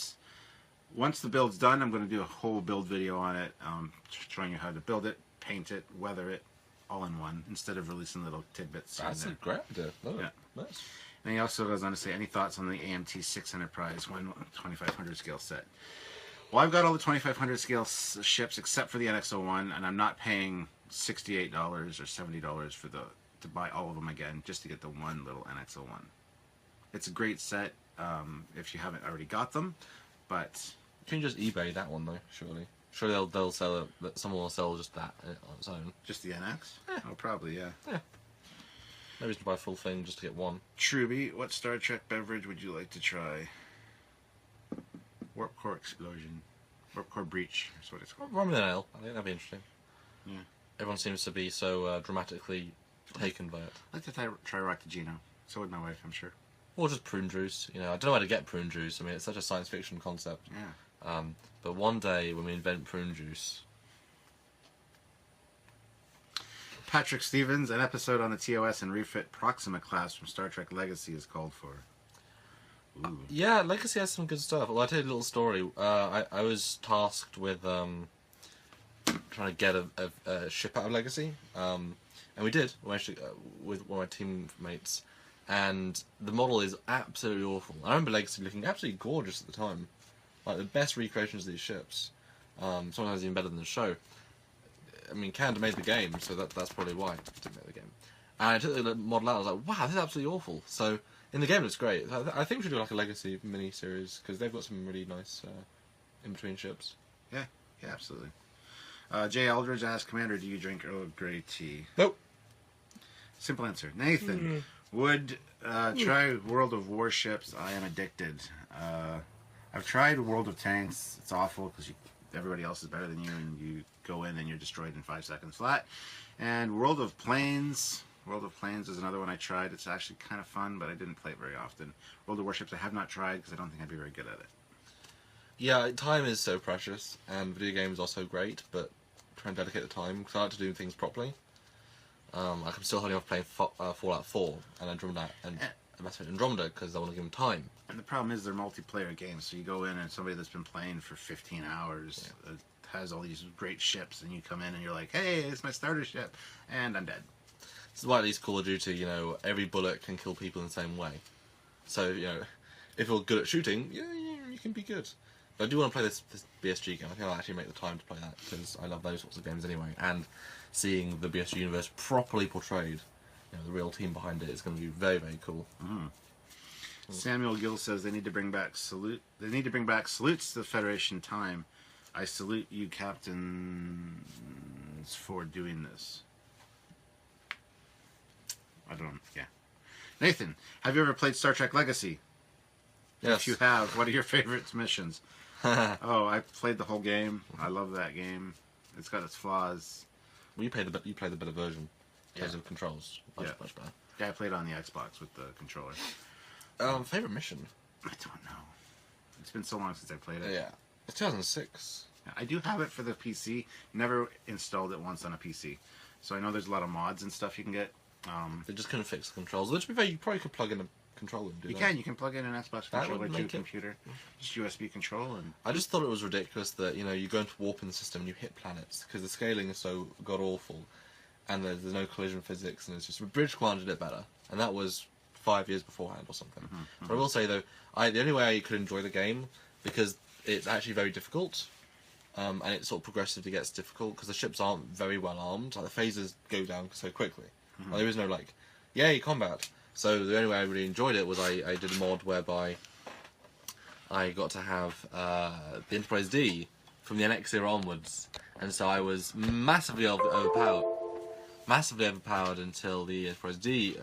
Once the build's done, I'm going to do a whole build video on it, showing you how to build it, paint it, weather it, all in one, instead of releasing little tidbits. That's a great idea. Yeah. Nice. And he also goes on to say, any thoughts on the AMT-6 Enterprise 2500 scale set? Well, I've got all the 2500 scale ships except for the NX-01, and I'm not paying $68 or $70 to buy all of them again, just to get the one little NX-01. It's a great set if you haven't already got them, but You can just eBay that one though, surely. Surely they'll sell it. Someone will sell just that on its own. just the NX? Yeah. Oh, probably, yeah. Yeah. Maybe just buy a full thing just to get one. Truby, what Star Trek beverage would you like to try? Warp core explosion. Warp core breach is what it's called. Rum and ale. I think that'd be interesting. Yeah. Everyone seems to be so dramatically taken by it. I'd like to try Ractogeno. So would my wife, I'm sure. Or just prune juice. You know, I don't know where to get prune juice. I mean, it's such a science fiction concept. Yeah. But one day when we invent prune juice. Patrick Stevens, an episode on the TOS and refit Proxima class from Star Trek Legacy is called for. Ooh. Yeah, Legacy has some good stuff. Well, I'll tell you a little story. I was tasked with trying to get a ship out of Legacy. And we did, actually, with one of my teammates. And the model is absolutely awful. I remember Legacy looking absolutely gorgeous at the time. Like, the best recreations of these ships. Sometimes even better than the show. I mean, Canada made the game, so that's probably why it didn't make the game. And I took the model out, I was like, wow, this is absolutely awful. So, in the game, it's great. I think we should do like a Legacy mini-series, because they've got some really nice in-between ships. Yeah, absolutely. Jay Aldridge asked, Commander, do you drink Earl Grey tea? Nope. Simple answer. Nathan, would try World of Warships. I am addicted. I've tried World of Tanks. It's awful, because everybody else is better than you, and you go in and you're destroyed in 5 seconds flat. And World of Planes is another one I tried. It's actually kind of fun, but I didn't play it very often. World of Warships I have not tried because I don't think I'd be very good at it. Yeah, time is so precious, and video games are so great, but try and dedicate the time, because I like to do things properly. Like I'm still holding off playing Fallout 4 and Andromeda, and Mass Effect Andromeda, because I want to give them time. And the problem is they're multiplayer games, so you go in and somebody that's been playing for 15 hours has all these great ships, and you come in and you're like, hey, it's my starter ship, and I'm dead. This is why at least Call of Duty, every bullet can kill people in the same way. So, if you're good at shooting, yeah, you can be good. But I do want to play this BSG game. I think I'll actually make the time to play that, because I love those sorts of games anyway. And seeing the BSG universe properly portrayed, the real team behind it, is going to be very, very cool. Mm. Samuel Gill says they need to bring back salutes to the Federation time. I salute you, captains, for doing this. Yeah. Nathan, have you ever played Star Trek Legacy? Yes. If you have, what are your favorite missions? Oh, I played the whole game. I love that game. It's got its flaws. Well, you played the better version in terms of controls. Much better. Yeah, I played on the Xbox with the controller. Favorite mission? I don't know. It's been so long since I played it. Yeah. It's 2006. I do have it for the PC. Never installed it once on a PC. So I know there's a lot of mods and stuff you can get. They just couldn't fix the controls. Which, to be fair, you probably could plug in a controller and do that. You can plug in an Xbox controller to a computer. Just USB control. And I just thought it was ridiculous that, you go into warp in the system and you hit planets, because the scaling is so god-awful, and there's no collision physics, and it's just... Bridge Command did it better, and that was 5 years beforehand or something. But I will say, though, the only way I could enjoy the game, because it's actually very difficult, and it sort of progressively gets difficult, because the ships aren't very well armed. Like, the phasers go down so quickly. Like, there is no, yay, combat. So the only way I really enjoyed it was I did a mod whereby I got to have the Enterprise D from the NX era onwards, and so I was massively overpowered until the Enterprise D,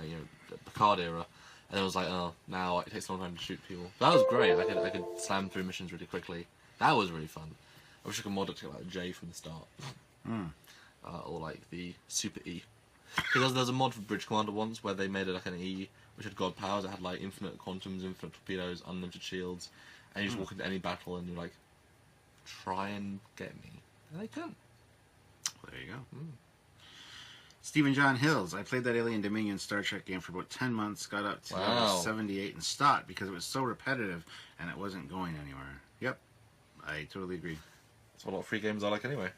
Picard era, and it was like, oh, now it takes a long time to shoot people. But that was great. I could slam through missions really quickly. That was really fun. I wish I could mod it to like a J from the start, or like the Super E. Because there's a mod for Bridge Commander once where they made it like an E, which had god powers. It had like infinite quantums, infinite torpedoes, unlimited shields, and you just walk into any battle and you're like, try and get me. And they couldn't. Well, there you go. Stephen John Hills. I played that Alien Dominion Star Trek game for about 10 months, got up to level 78 and stopped because it was so repetitive and it wasn't going anywhere. Yep, I totally agree. That's what a lot of free games are like anyway.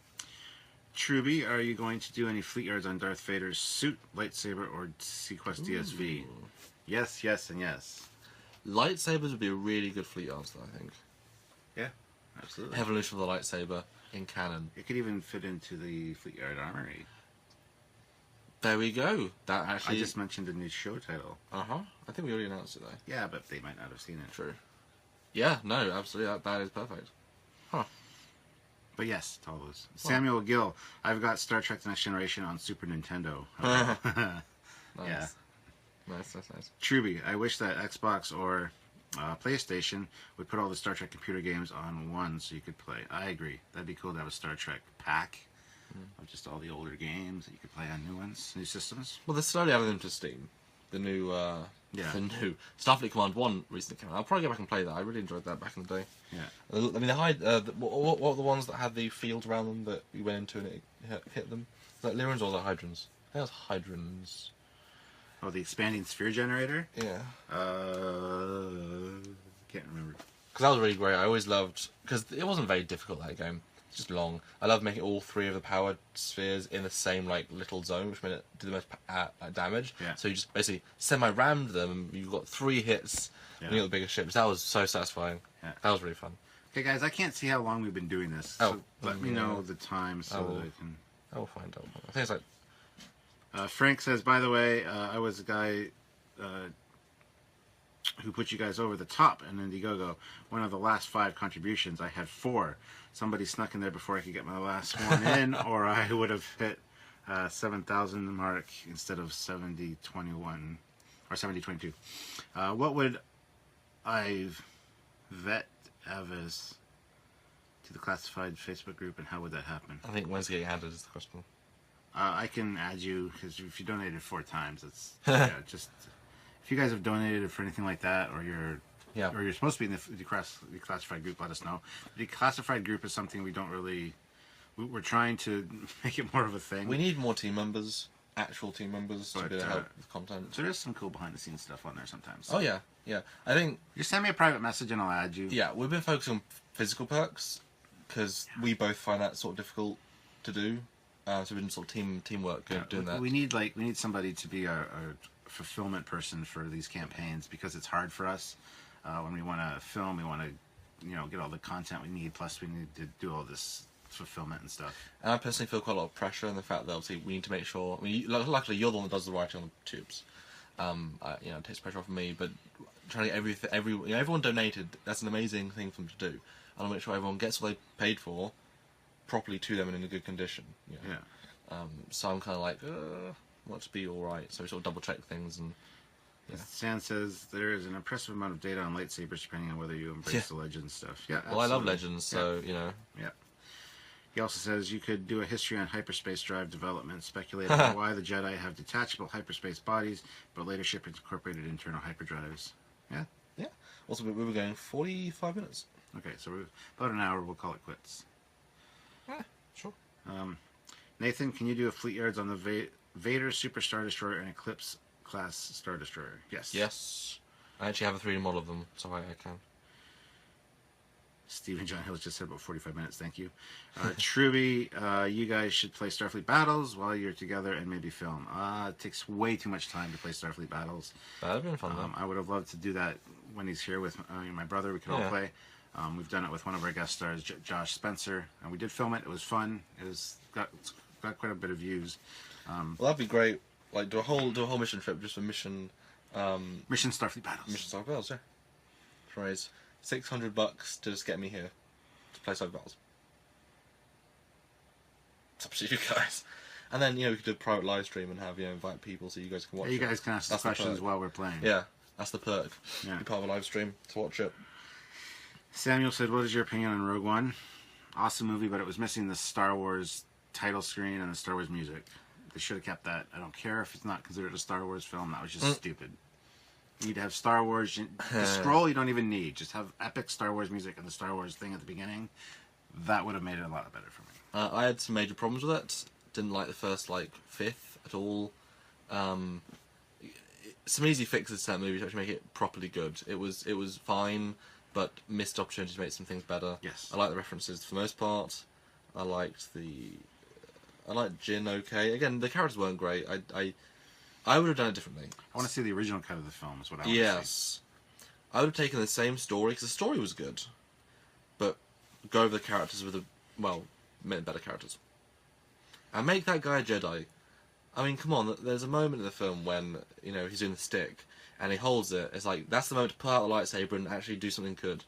Truby, are you going to do any fleet yards on Darth Vader's suit, lightsaber, or Sequest DSV? Yes, yes, and yes. Lightsabers would be a really good fleet answer, I think. Yeah, absolutely. Evolution of the lightsaber in canon. It could even fit into the fleet yard armory. There we go. That actually... I just mentioned a new show title. I think we already announced it, though. Yeah, but they might not have seen it. True. Yeah, no, absolutely. That is perfect. Huh. But yes, to all those. Samuel Gill, I've got Star Trek The Next Generation on Super Nintendo. Nice. Yeah. Nice. Truby, I wish that Xbox or PlayStation would put all the Star Trek computer games on one so you could play. I agree. That'd be cool to have a Star Trek pack of just all the older games that you could play on new ones, new systems. Well, they're slowly adding them to Steam. The new Starfleet Command 1 recently came out. I'll probably go back and play that. I really enjoyed that back in the day. Yeah. I mean, what were the ones that had the field around them that you went into and it hit them? Was that Lyrans or was that Hydrons? I think it was Hydrons. Oh, the expanding sphere generator? Yeah. Can't remember. Because that was really great. I always loved... Because it wasn't very difficult, that game. It's just long. I loved making all three of the power spheres in the same, little zone, which made it do the most damage. Yeah. So you just basically semi-rammed them, and you got 3 hits when you got the bigger ships. That was so satisfying. Yeah. That was really fun. Okay, guys, I can't see how long we've been doing this. So let me know the time so that I can... I will find out. I think it's Frank says, by the way, I was the guy who put you guys over the top in Indiegogo. One of the last 5 contributions, I had 4. Somebody snuck in there before I could get my last one in, or I would have hit 7,000 mark instead of 7021 or 7022. What would I vet Avis to the classified Facebook group, and how would that happen? I think when's getting added is the question. I can add you, because if you donated 4 times, it's just if you guys have donated for anything like that, or you're Yeah. or you're supposed to be in the declassified group, let us know. The declassified group is something we don't really. We're trying to make it more of a thing. We need more team members, actual team members, to But, be able to help with content. There is some cool behind the scenes stuff on there sometimes. Oh yeah, yeah. I think Just send me a private message and I'll add you. yeah, we've been focusing on physical perks because we both find that sort of difficult to do. So we've been sort of teamwork doing that. We need somebody to be a fulfillment person for these campaigns because it's hard for us when we want to film. We want to get all the content we need. Plus, we need to do all this fulfillment and stuff. And I personally feel quite a lot of pressure in the fact that obviously we need to make sure. I mean, luckily you're the one that does the writing on the tubes. It takes pressure off of me, but trying to get everyone donated. That's an amazing thing for them to do. I want to make sure everyone gets what they paid for properly to them and in a good condition. Yeah. So I'm kind of like, want to be all right. So we sort of double check things and. Yeah. Stan says there is an impressive amount of data on lightsabers, depending on whether you embrace the Legends stuff. Yeah. Well, I love Legends, so Yeah. He also says you could do a history on hyperspace drive development, speculate on why the Jedi have detachable hyperspace bodies, but later ship incorporated internal hyperdrives. Yeah. Yeah. Also, we were going 45 minutes. Okay, so we're about an hour. We'll call it quits. Yeah, sure. Nathan, can you do a fleet yards on the Vader Super Star Destroyer and Eclipse class Star Destroyer? Yes. Yes. I actually have a 3D model of them, so I can. Stephen John Hill just said about 45 minutes. Thank you. Truby, you guys should play Starfleet Battles while you're together and maybe film. It takes way too much time to play Starfleet Battles. That'd have been fun, though. I would have loved to do that when he's here with my brother. We could all play. We've done it with one of our guest stars, Josh Spencer, and we did film it. It was fun. It's got quite a bit of views. Well, that'd be great. Like do a whole mission trip just for mission. Mission Starfleet Battles. Mission Starfleet Battles, yeah. Raise $600 to just get me here to play Starfleet Battles. It's up to you guys. And then we could do a private live stream and have invite people so you guys can watch. You guys can ask the questions while we're playing. Yeah, that's the perk. Yeah. Be part of a live stream to watch it. Samuel said, "What is your opinion on Rogue One? Awesome movie, but it was missing the Star Wars title screen and the Star Wars music. They should have kept that. I don't care if it's not considered a Star Wars film. That was just stupid. You need to have Star Wars. The scroll you don't even need. Just have epic Star Wars music and the Star Wars thing at the beginning. That would have made it a lot better for me." I had some major problems with it. Didn't like the first fifth at all. Some easy fixes to that movie to actually make it properly good. It was fine, but missed opportunity to make some things better. Yes. I like the references for the most part. I liked Jin okay. Again, the characters weren't great. I would have done it differently. I want to see the original cut of the film. Is what I want to see. Yes. I would have taken the same story, because the story was good, but go over the characters made better characters. And make that guy a Jedi. I mean, come on, there's a moment in the film when, he's doing the stick, and he holds it. It's like, that's the moment to pull out the lightsaber and actually do something good.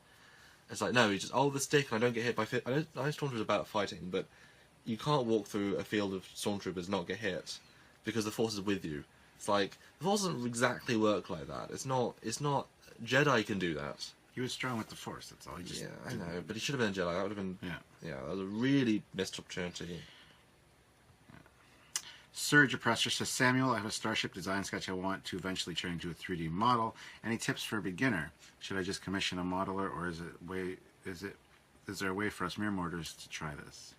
It's like, no, he just hold the stick and I don't get hit by... I know Stormtroopers are about fighting, but you can't walk through a field of Stormtroopers and not get hit, because the Force is with you. It's like, the Force doesn't exactly work like that. It's not... Jedi can do that. He was strong with the Force, that's all. Yeah, I know, but he should have been a Jedi. That would have been... Yeah. Yeah, that was a really missed opportunity. Surge Oppressor says, "Samuel, I have a starship design sketch I want to eventually turn into a 3D model. Any tips for a beginner? Should I just commission a modeler, or is there a way for us mere mortars to try this?"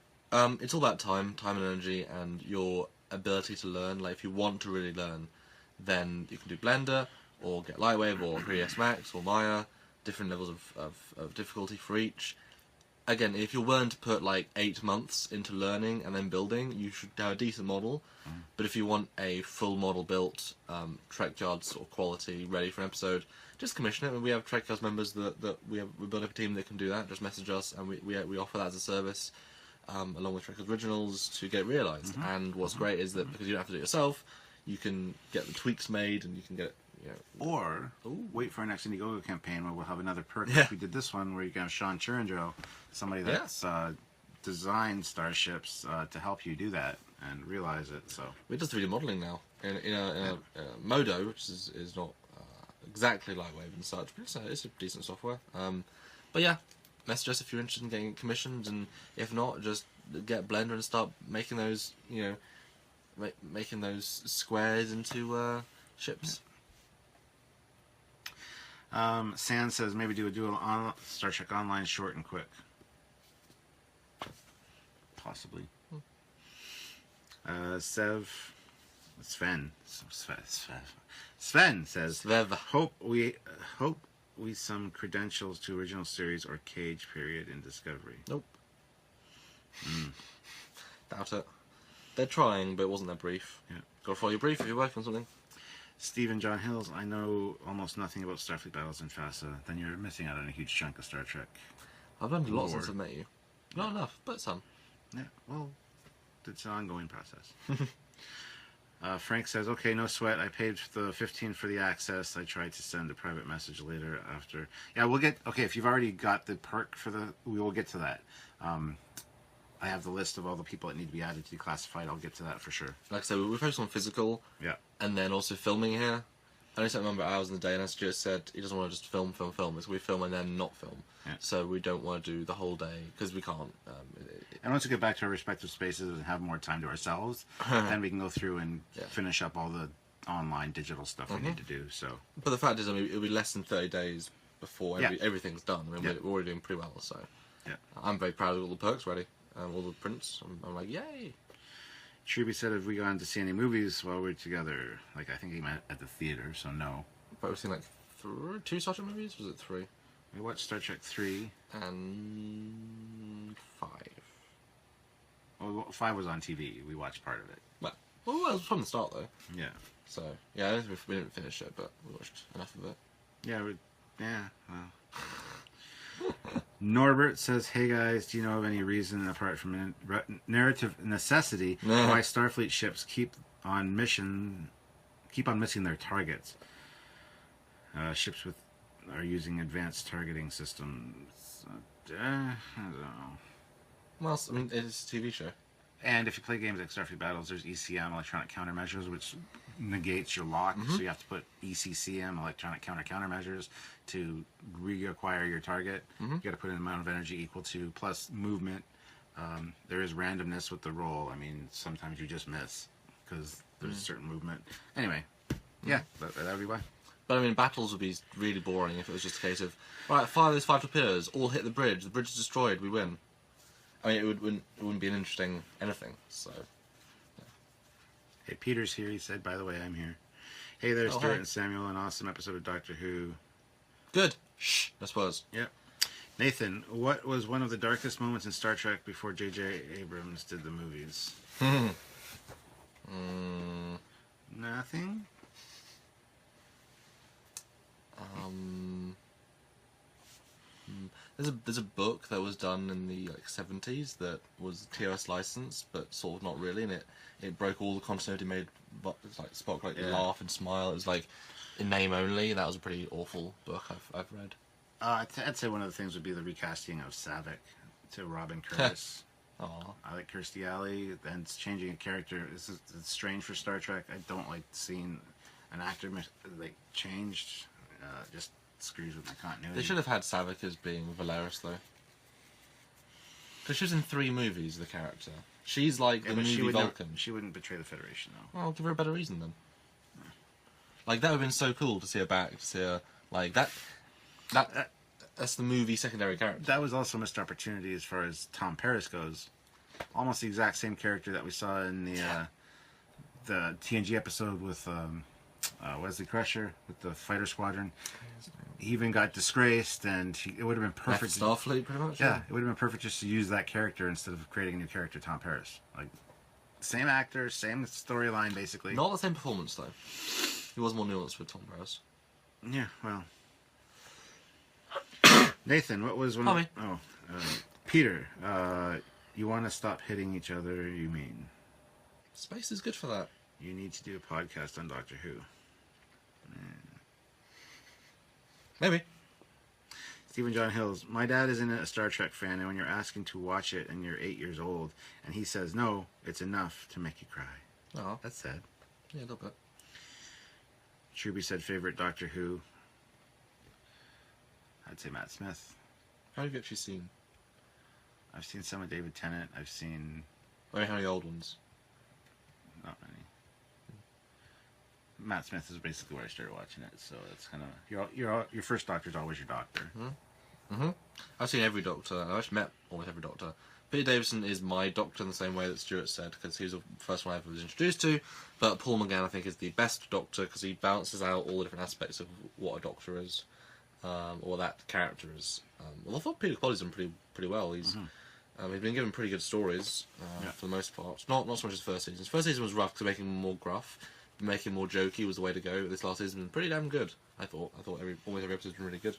It's all about time and energy, and your ability to learn. Like, if you want to really learn, then you can do Blender, or get Lightwave, or 3ds Max, or Maya. Different levels of difficulty for each. Again, if you're willing to put 8 months into learning and then building, you should have a decent model. But if you want a full model built, Trekyards sort of quality, ready for an episode, just commission it. And we have Trekyards members that we build up a team that can do that. Just message us, and we offer that as a service, along with Trekyards Originals, to get realised. And what's great is that because you don't have to do it yourself, you can get the tweaks made, and you can get Or wait for our next Indiegogo campaign where we'll have another perk like we did this one, where you can have Sean Chirinjo, somebody that's designed starships, to help you do that and realize it. So we just 3D modelling now in a Modo, which is not exactly Lightwave and such, but it's a decent software. But yeah, message us if you're interested in getting it commissioned, and if not, just get Blender and start making those making those squares into ships. Sand says maybe do a Star Trek Online short and quick. Possibly. Sven says, Svev. hope we some credentials to original series or Cage period in Discovery. Nope. Doubt it. They're trying, but it wasn't their brief. Yeah. Gotta follow your brief if you're working on something. Stephen John Hills, I know almost nothing about Starfleet battles in FASA. Then you're missing out on a huge chunk of Star Trek. I've learned a lot since I've met you. Not enough, but some. Yeah, well, it's an ongoing process. Frank says, okay, no sweat. I paid the $15 for the access. I tried to send a private message later after. Yeah, we'll get, okay, if you've already got the perk for we will get to that. I have the list of all the people that need to be added to declassified. I'll get to that for sure. Like I said, we're focused on physical. Yeah. And then also filming here. I just don't remember hours in the day, and as just said, he doesn't want to just film. It's we film and then not film. Yeah. So we don't want to do the whole day, because we can't. And once we get back to our respective spaces and have more time to ourselves, then we can go through and finish up all the online digital stuff we need to do. So. But the fact is, I mean, it'll be less than 30 days before everything's done. I mean, we're already doing pretty well, so. Yeah. I'm very proud of all the perks ready. All the prints. I'm like, yay! Truby said, have we gone to see any movies while we're together? Like, I think he meant at the theater, so no. But we've seen like 2 Star Trek movies? Was it 3? We watched Star Trek 3. And 5. Well, 5 was on TV. We watched part of it. Well, it was from the start, though. Yeah. So, yeah, I don't think we didn't finish it, but we watched enough of it. Yeah, well. Norbert says, hey guys, do you know of any reason, apart from narrative necessity, why Starfleet ships keep on missing their targets? Ships are using advanced targeting systems. I don't know. Well, I mean, it's a TV show. And if you play games like Starfleet Battles, there's ECM, electronic countermeasures, which negates your lock. So you have to put ECCM, electronic countermeasures, to reacquire your target. You got to put in an amount of energy equal to, plus movement. There is randomness with the roll. I mean, sometimes you just miss because there's a certain movement. Anyway, yeah, that would be why. But I mean, battles would be really boring if it was just a case of, right, fire those 5 torpedoes, all hit the bridge is destroyed, we win. I mean, it wouldn't be an interesting anything, so. Yeah. Hey, Peter's here, he said, by the way, I'm here. Hey there, Stuart and Samuel, an awesome episode of Doctor Who. Good. Shh, I suppose. Yep. Nathan, what was one of the darkest moments in Star Trek before J.J. Abrams did the movies? Nothing? There's a book that was done in the 70s that was TOS licensed, but sort of not really, and it broke all the continuity, made Spock laugh and smile. It was like in name only. That was a pretty awful book I've read. I'd say one of the things would be the recasting of Savick to Robin Curtis. Aww. I like Kirstie Alley, and changing a character. It's strange for Star Trek. I don't like seeing an actor changed. Just screws with my continuity. They should have had Savick as being Valeris, though. Because she was in 3 movies, the character. She's like the movie Vulcan. She wouldn't betray the Federation, though. Well, I'll give her a better reason, then. Yeah. Like, that would have been so cool to see her back, to see her, like, that's the movie secondary character. That was also a missed opportunity as far as Tom Paris goes. Almost the exact same character that we saw in the TNG episode with Wesley Crusher with the fighter squadron. He even got disgraced, and it would have been perfect. Starfleet, pretty much. Yeah, it would have been perfect just to use that character instead of creating a new character, Tom Paris. Like, same actor, same storyline, basically. Not the same performance, though. He was more nuanced with Tom Paris. Yeah, well. Nathan, what was one? Peter, you want to stop hitting each other? You mean? Space is good for that. You need to do a podcast on Doctor Who. Maybe. Stephen John Hills, my dad isn't a Star Trek fan, and when you're asking to watch it and you're 8 years old, and he says no, it's enough to make you cry. Oh, that's sad. Yeah, a little bit. Truby said favorite Doctor Who. I'd say Matt Smith. How have you actually seen? I've seen some of David Tennant. I've seen... I mean, how many old ones? Not many. Matt Smith is basically where I started watching it. So it's kind of your first doctor is always your doctor. I've seen every Doctor. I've actually met almost every Doctor. Peter Davison is my Doctor in the same way that Stuart said, because he was the first one I ever was introduced to. But Paul McGann, I think, is the best Doctor because he balances out all the different aspects of what a Doctor is, or that character is. Well, I thought Peter Capaldi's done pretty well. He's been given pretty good stories for the most part. Not so much as first season. His first season was rough because making him more gruff, making him more jokey was the way to go. But this last season was pretty damn good. I thought almost every episode's been really good.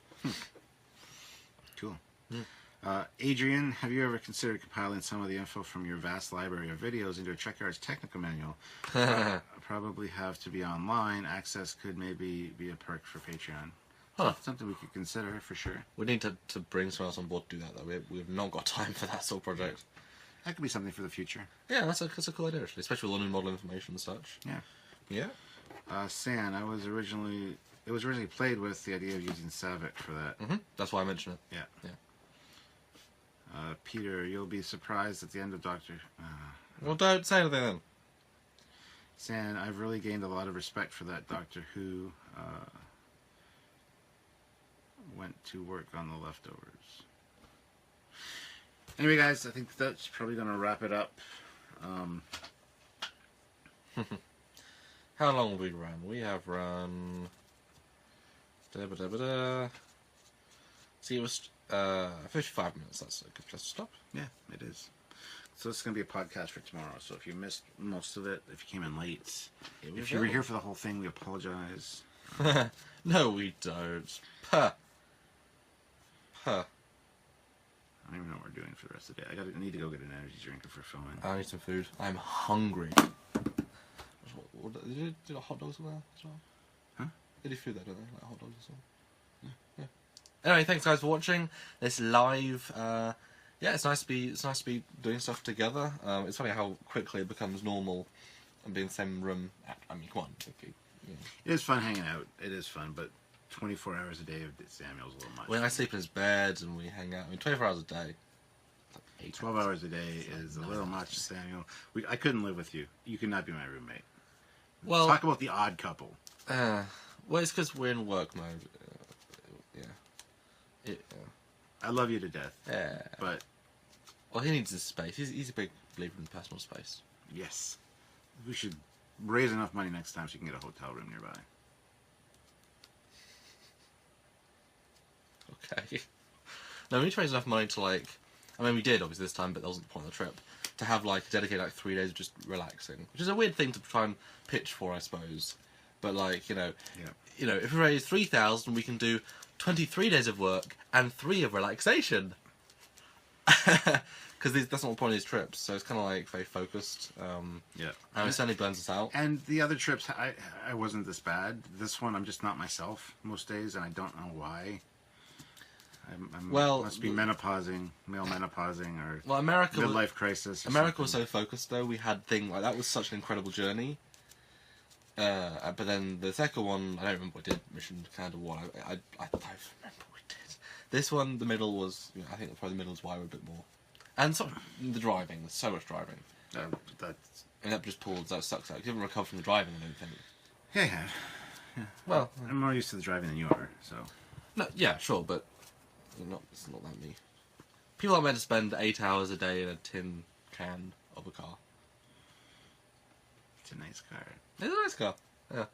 Cool. Adrian, have you ever considered compiling some of the info from your vast library of videos into a Trekyards technical manual? Probably have to be online. Access could maybe be a perk for Patreon. Something we could consider for sure. We need to bring someone else on board to do that, though. We've not got time for that sort of project. That could be something for the future. Yeah, that's a cool idea, actually, especially with learning model information and such. Yeah. Yeah. San, it was originally played with the idea of using Savick for that. That's why I mentioned it. Yeah. Peter, you'll be surprised at the end of Doctor... Well, don't say anything then. San, I've really gained a lot of respect for that Doctor Who went to work on the leftovers. Anyway, guys, I think that's probably going to wrap it up. How long have we run? We have run... See, it was 55 minutes. That's a good place to stop. Yeah, it is. So it's going to be a podcast for tomorrow. So if you missed most of it, if you came in late, if you were here for the whole thing, we apologize. No, we don't. Puh. I don't even know what we're doing for the rest of the day. I need to go get an energy drink for filming. I need some food. I'm hungry. Did you do hot dogs there as well? Huh? They do food there, don't they? Like hot dogs as well. Yeah. Anyway, thanks guys for watching this live. Yeah, it's nice to be doing stuff together. It's funny how quickly it becomes normal and be in the same room. I mean, come on. It is fun hanging out. It is fun, but 24 hours a day of Samuel's a little much. When I sleep in his bed and we hang out, I mean, 24 hours a day. 12 hours a day is a little much, Samuel. I couldn't live with you. You could not be my roommate. Well, talk about the odd couple. Well, it's because we're in work mode. I love you to death. Yeah. But... Well, he needs his space. He's a big believer in personal space. Yes. We should raise enough money next time so you can get a hotel room nearby. Okay. No, we need to raise enough money to, like... I mean, we did, obviously, this time, but that wasn't the point of the trip. To have, like, dedicated, like, 3 days of just relaxing. Which is a weird thing to try and pitch for, I suppose. But, like, you know... Yeah. You know, if we raise 3,000, we can do 23 days of work and 3 of relaxation. Because that's not the point of these trips. So it's kind of, like, very focused. Yeah. And it certainly burns us out. And the other trips, I wasn't this bad. This one, I'm just not myself most days, and I don't know why. Must be male menopausing, or midlife crisis. America was so focused, though. We had things like that was such an incredible journey. But then the second one, I don't remember what we did. Mission to Canada 1. I don't remember what we did. This one, the middle was. I think probably the middle is why we're a bit more. And so the driving. There's so much driving. And that just pulls. That sucks out. You haven't recovered from the driving, I don't think. Yeah. Well, I'm more used to the driving than you are. So. No. Yeah. Sure, but. It's not that me. People are meant to spend 8 hours a day in a tin can of a car. It's a nice car. It's a nice car. Yeah.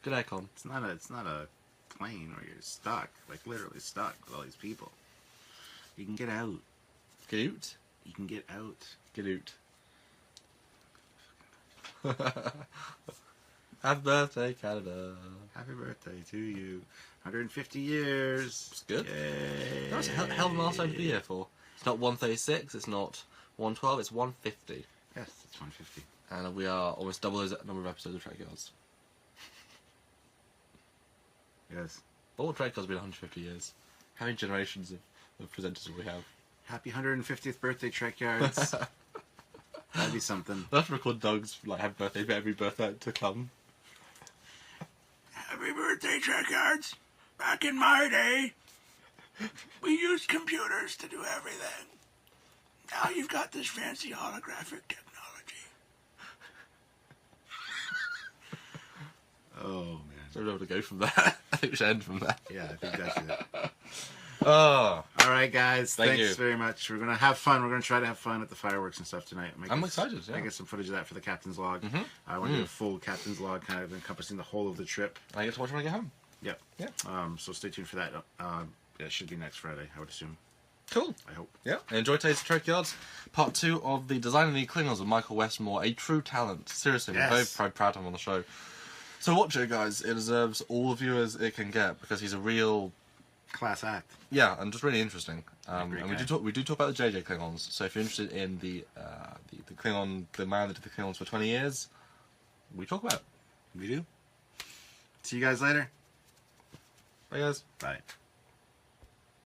Good icon. It's not a plane where you're stuck, like literally stuck with all these people. You can get out. Get out? You can get out. Get out. Happy birthday, Canada. Happy birthday to you. 150 years. It's good. Yay. That's a hell of a milestone to be here for. It's not 136, it's not 112, it's 150. Yes, it's 150. And we are almost double the number of episodes of Trekyards. Yes. All of Trekyards have been 150 years. How many generations of presenters will we have? Happy 150th birthday, Trekyards. That'd be something. We'll have to record Doug's happy birthday for every birthday to come. Happy birthday, Trekyards. Back in my day, we used computers to do everything. Now you've got this fancy holographic technology. Oh man. So we're able to go from there. I think we should end from there. Yeah, I think that's it. Oh, All right, guys. Thank Thanks you. very much. We're gonna have fun. We're gonna try to have fun at the fireworks and stuff tonight. I'm excited. Yeah. I get some footage of that for the captain's log. I want to do a full captain's log, kind of encompassing the whole of the trip. I get to watch when I get home. Yep. Yeah. So stay tuned for that. It should be next Friday, I would assume. Cool. I hope. Yeah. And enjoy today's Trekyards, part 2 of the Designing the Klingons with Michael Westmore, a true talent. Seriously, we're very proud of him on the show. So watch it, guys. It deserves all the viewers it can get because he's a real Class act. Yeah, and just really interesting. And great we do talk about the JJ Klingons. So if you're interested in the Klingon, the man that did the Klingons for 20 years, we talk about it. We do. See you guys later. Bye, guys. Bye.